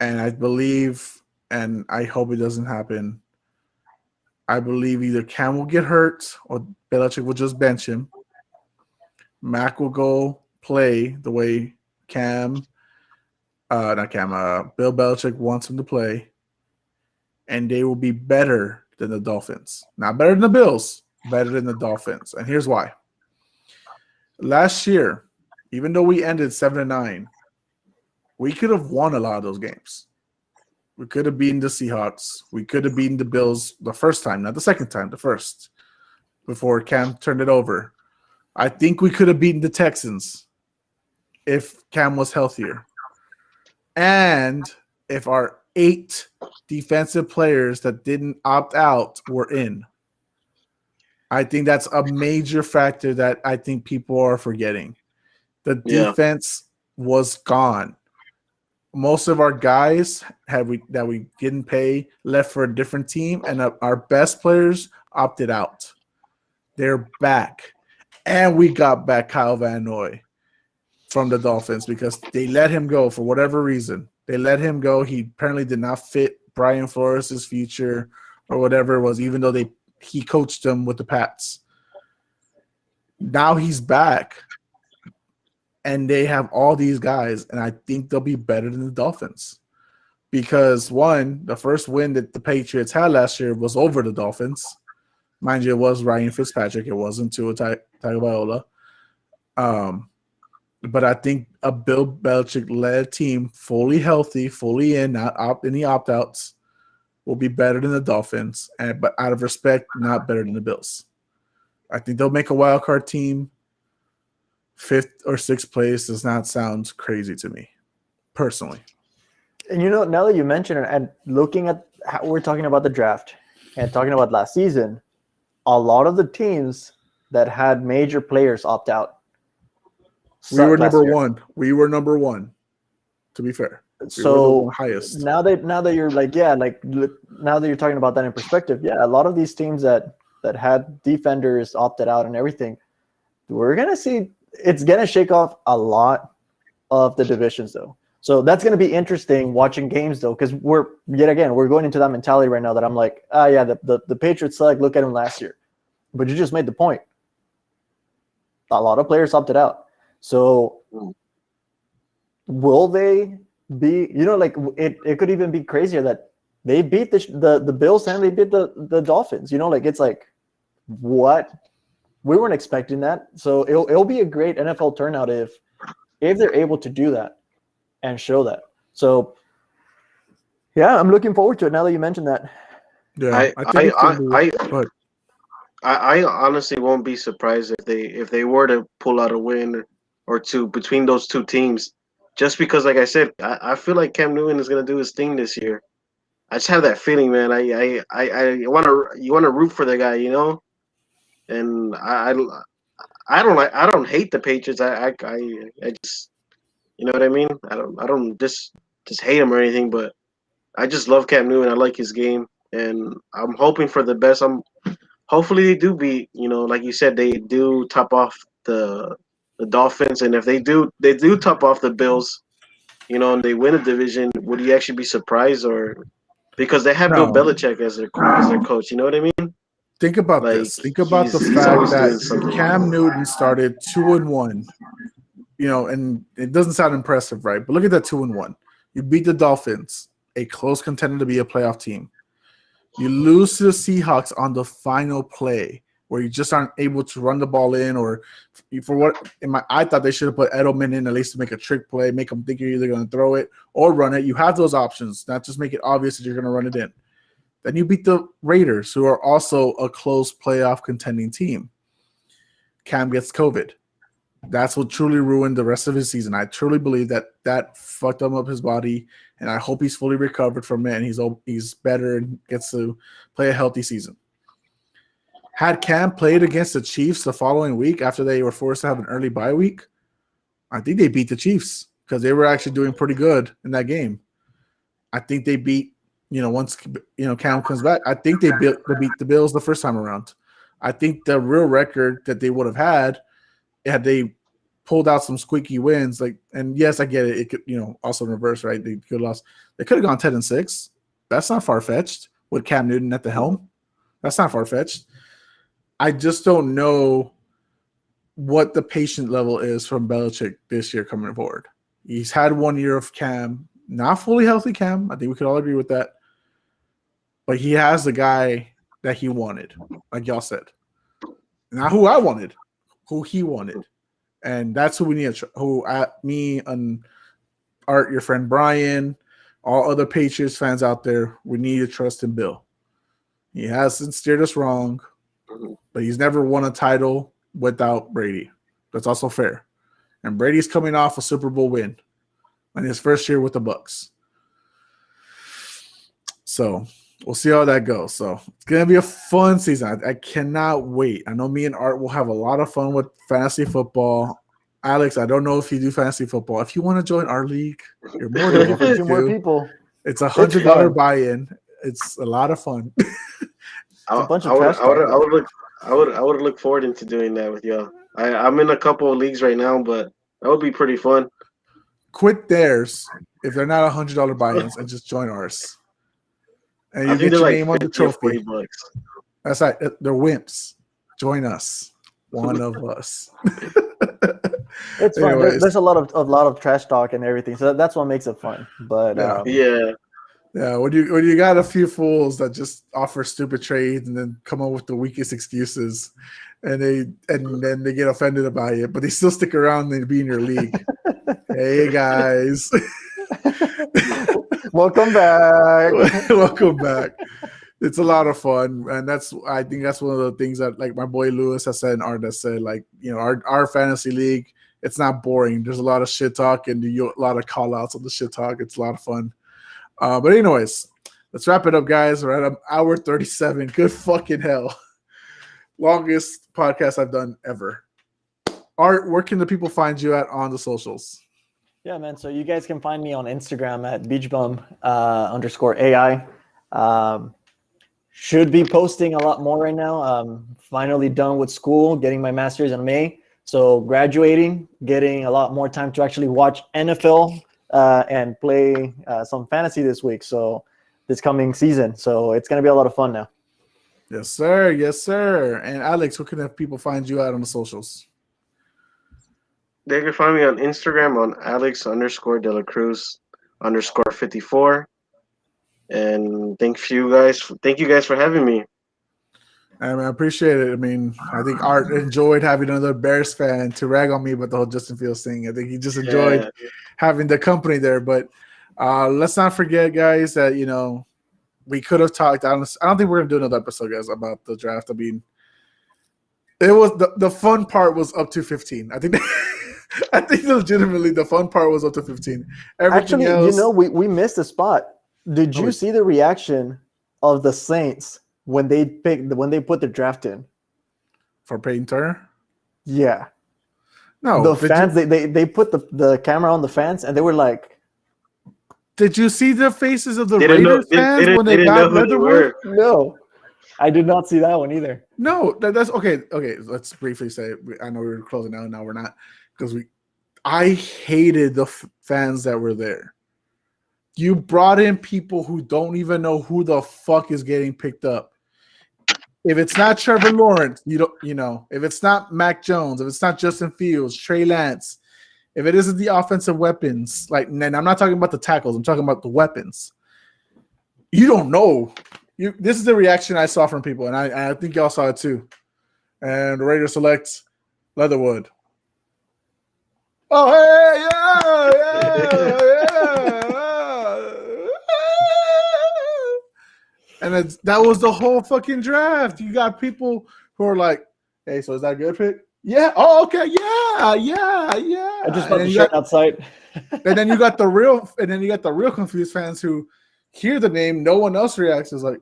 And I believe, and I hope it doesn't happen, I believe either Cam will get hurt or Belichick will just bench him. Mac will go play the way Bill Belichick wants him to play. And they will be better than the Dolphins. Not better than the Bills, better than the Dolphins. And here's why. Last year, even though we ended 7-9, we could have won a lot of those games. We could have beaten the Seahawks. We could have beaten the Bills the first time, not the second time, the first, before Cam turned it over. I think we could have beaten the Texans if Cam was healthier. And if our 8 defensive players that didn't opt out were in. I think that's a major factor that I think people are forgetting. The defense was gone. Most of our guys that we didn't pay left for a different team, and our best players opted out. They're back. And we got back Kyle Van Noy from the Dolphins because they let him go for whatever reason. They let him go. He apparently did not fit Brian Flores' future or whatever it was, even though he coached them with the Pats. Now he's back, and they have all these guys, and I think they'll be better than the Dolphins. Because, one, the first win that the Patriots had last year was over the Dolphins. Mind you, it was Ryan Fitzpatrick. It wasn't Tua Tagovailoa. But I think a Bill Belichick-led team, fully healthy, fully in, not any opt-outs, will be better than the Dolphins. But out of respect, not better than the Bills. I think they'll make a wild card team. 5th or 6th place does not sound crazy to me, personally. And now that you mention it, and looking at how we're talking about the draft and talking about last season, a lot of the teams that had major players opt out. We were number one. We were number one, to be fair. So highest. Now that you're now that you're talking about that in perspective, a lot of these teams that had defenders opted out and everything, we're gonna see it's gonna shake off a lot of the divisions though. So that's gonna be interesting watching games though, because we're going into that mentality right now that I'm like, the Patriots suck. Look at them last year, but you just made the point. A lot of players opted out. So will they be, it could even be crazier that they beat the Bills and they beat the Dolphins. It's like, what? We weren't expecting that. So it'll be a great NFL turnout if they're able to do that and show that. So I'm looking forward to it now that you mentioned that. Yeah, I honestly won't be surprised if they were to pull out a win or two between those two teams, just because, like I said, I feel like Cam Newton is gonna do his thing this year. I just have that feeling, man. I want to root for the guy, and I don't hate the Patriots. I just, you know what I mean. I don't just hate him or anything, but I just love Cam Newton. I like his game, and I'm hoping for the best. Hopefully they do beat, like you said, they do top off the Dolphins, and if they do top off the Bills, and they win a division, would you actually be surprised? Or because they have Bill No. Belichick as their coach, you know what I mean? Think about Like this. Think about the he's fact always doing that something. Cam Newton started 2-1. And it doesn't sound impressive, right? But look at that 2-1. You beat the Dolphins, a close contender to be a playoff team. You lose to the Seahawks on the final play, where you just aren't able to run the ball in, or I thought they should have put Edelman in at least to make a trick play, make them think you're either going to throw it or run it. You have those options, not just make it obvious that you're going to run it in. Then you beat the Raiders, who are also a close playoff contending team. Cam gets COVID. That's what truly ruined the rest of his season. I truly believe that fucked him up his body, and I hope he's fully recovered from it and he's better and gets to play a healthy season. Had Cam played against the Chiefs the following week after they were forced to have an early bye week, I think they beat the Chiefs because they were actually doing pretty good in that game. I think they beat, once Cam comes back, I think they beat the Bills the first time around. I think the real record that they would have had they pulled out some squeaky wins, and yes, I get it. It could, also reverse, right? They could have lost. They could have gone 10-6. That's not far fetched with Cam Newton at the helm. That's not far fetched. I just don't know what the patient level is from Belichick this year coming forward. He's had 1 year of Cam, not fully healthy Cam. I think we could all agree with that. But he has the guy that he wanted, like y'all said. Not who I wanted. Who he wanted, and that's who we need. Me and Art, your friend Brian, all other Patriots fans out there, we need to trust in Bill. He hasn't steered us wrong, but he's never won a title without Brady. That's also fair. And Brady's coming off a Super Bowl win in his first year with the Bucs. So we'll see how that goes. So it's going to be a fun season. I cannot wait. I know me and Art will have a lot of fun with fantasy football. Alex, I don't know if you do fantasy football. If you want to join our league, you're more than welcome to. More people. It's $100 buy-in. It's a lot of fun. I would look forward into doing that with y'all. I'm in a couple of leagues right now, but that would be pretty fun. Quit theirs if they're not $100 buy-ins and just join ours. And you get your name on the trophy. That's right. They're wimps. Join us. One of us. It's fun. There's a lot of trash talk and everything, so that's what makes it fun. But yeah. When you got a few fools that just offer stupid trades and then come up with the weakest excuses, and then they get offended about it, but they still stick around and be in your league. Hey guys. Welcome back. Welcome back. It's a lot of fun, and I think that's one of the things that, like my boy Lewis has said and Art has said, our fantasy league, it's not boring. There's a lot of shit talk and a lot of call outs on the shit talk. It's a lot of fun. But anyways, let's wrap it up, guys. We're at an hour 37. Good fucking hell. Longest podcast I've done ever. Art, where can the people find you at on the socials? Yeah, man. So you guys can find me on Instagram at beachbum_AI. Should be posting a lot more right now. Finally done with school, getting my master's in May. So graduating, getting a lot more time to actually watch NFL and play some fantasy this week. So this coming season. So it's going to be a lot of fun now. Yes, sir. Yes, sir. And Alex, where can people find you out on the socials? They can find me on Instagram on Alex_DeLaCruz_54. And thank you guys for having me. I appreciate it. I mean, I think Art enjoyed having another Bears fan to rag on me about the whole Justin Fields thing. I think he just enjoyed having the company there. But let's not forget, guys, that, we could have talked. I don't think we're going to do another episode, guys, about the draft. I mean, it was the fun part was up to 15. I think legitimately the fun part was up to 15. Everything else, we missed a spot. Did you see the reaction of the Saints when they put the draft in for Peyton Turner? Yeah. No, the fans they put the camera on the fans and they were like, did you see the faces of the Raiders fans when they got Leatherwood? No, I did not see that one either. No, that's okay. Okay, let's briefly say, I know we were closing out, now we're not, because I hated the fans that were there. You brought in people who don't even know who the fuck is getting picked up. If it's not Trevor Lawrence, if it's not Mac Jones, if it's not Justin Fields, Trey Lance, if it isn't the offensive weapons, and I'm not talking about the tackles, I'm talking about the weapons. You don't know. This is the reaction I saw from people, and I think y'all saw it too. And the Raiders select Leatherwood. Oh, hey, yeah. And that was the whole fucking draft. You got people who are like, hey, so is that a good pick? Yeah. Oh, okay. Yeah. I just bought the shirt outside. And then you got the real confused fans who hear the name. No one else reacts. Is like,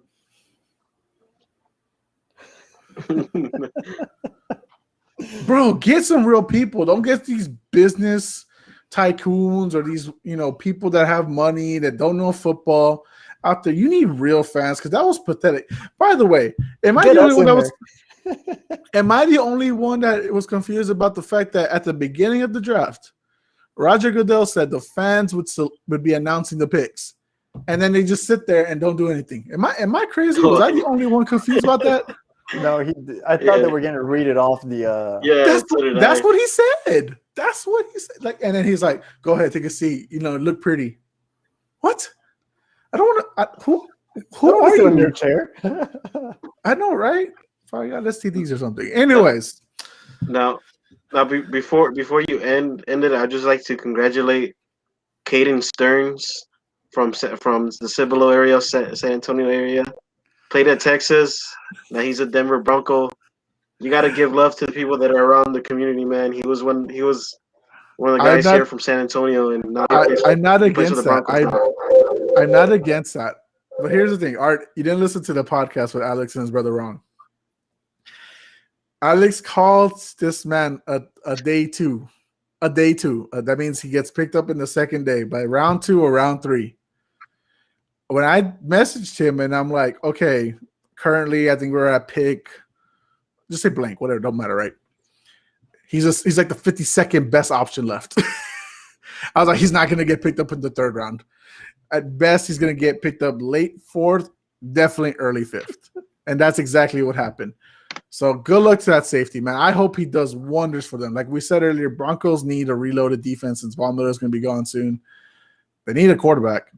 bro, get some real people. Don't get these business tycoons or these people that have money that don't know football out there. You need real fans because that was pathetic. By the way, am I the only one that was confused about the fact that at the beginning of the draft, Roger Goodell said the fans would be announcing the picks, and then they just sit there and don't do anything? Am I crazy? Was I the only one confused about that? No, I thought they were going to read it off the. That's what he said. That's what he said. And then he's like, "Go ahead, take a seat. Look pretty." What? I don't want to. Who are you in your chair? I know, right? Probably got STDs or something. Anyways, now, before you end it, I'd just like to congratulate Caden Stearns from the Cibolo area, San Antonio area. Played at Texas. Now he's a Denver Bronco. You got to give love to the people that are around the community, man. He was one of the guys here from San Antonio, and now I'm not against that. I'm not against that. But here's the thing, Art. You didn't listen to the podcast with Alex and his brother wrong. Alex called this man a day two. A day two. That means he gets picked up in the second day by round 2 or round 3. When I messaged him and I'm like, okay, currently I think we're at pick, just say blank, whatever, don't matter, right? He's like the 52nd best option left. I was like, he's not going to get picked up in the 3rd round. At best, he's going to get picked up late 4th, definitely early 5th. And that's exactly what happened. So good luck to that safety, man. I hope he does wonders for them. Like we said earlier, Broncos need a reloaded defense since Von Miller's going to be gone soon. They need a quarterback.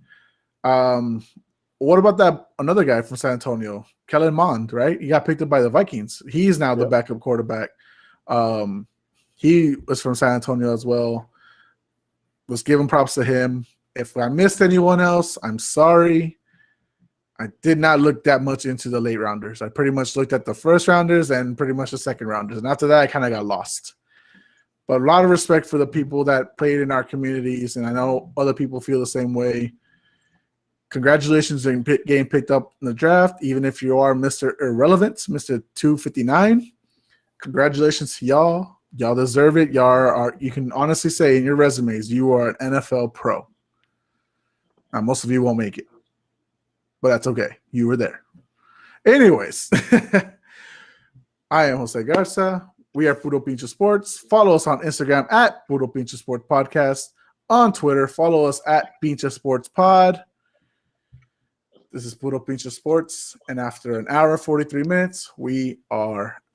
What about that another guy from San Antonio, Kellen Mond, right? He got picked up by the Vikings. He's now the backup quarterback. He was from San Antonio as well. Let's give him props to him. If I missed anyone else, I'm sorry. I did not look that much into the late rounders. I pretty much looked at the first rounders and pretty much the second rounders. And after that, I kind of got lost. But a lot of respect for the people that played in our communities. And I know other people feel the same way. Congratulations on getting picked up in the draft, even if you are Mr. Irrelevant, Mr. 259. Congratulations to y'all. Y'all deserve it. Y'all are, you can honestly say in your resumes, you are an NFL pro. Now, most of you won't make it, but that's okay. You were there. Anyways, I am Jose Garza. We are Puro Pinche Sports. Follow us on Instagram at Puro Pinche Sports Podcast. On Twitter, follow us at Pinche Sports Pod. This is Puro Pinche Sports, and after an hour and 43 minutes, we are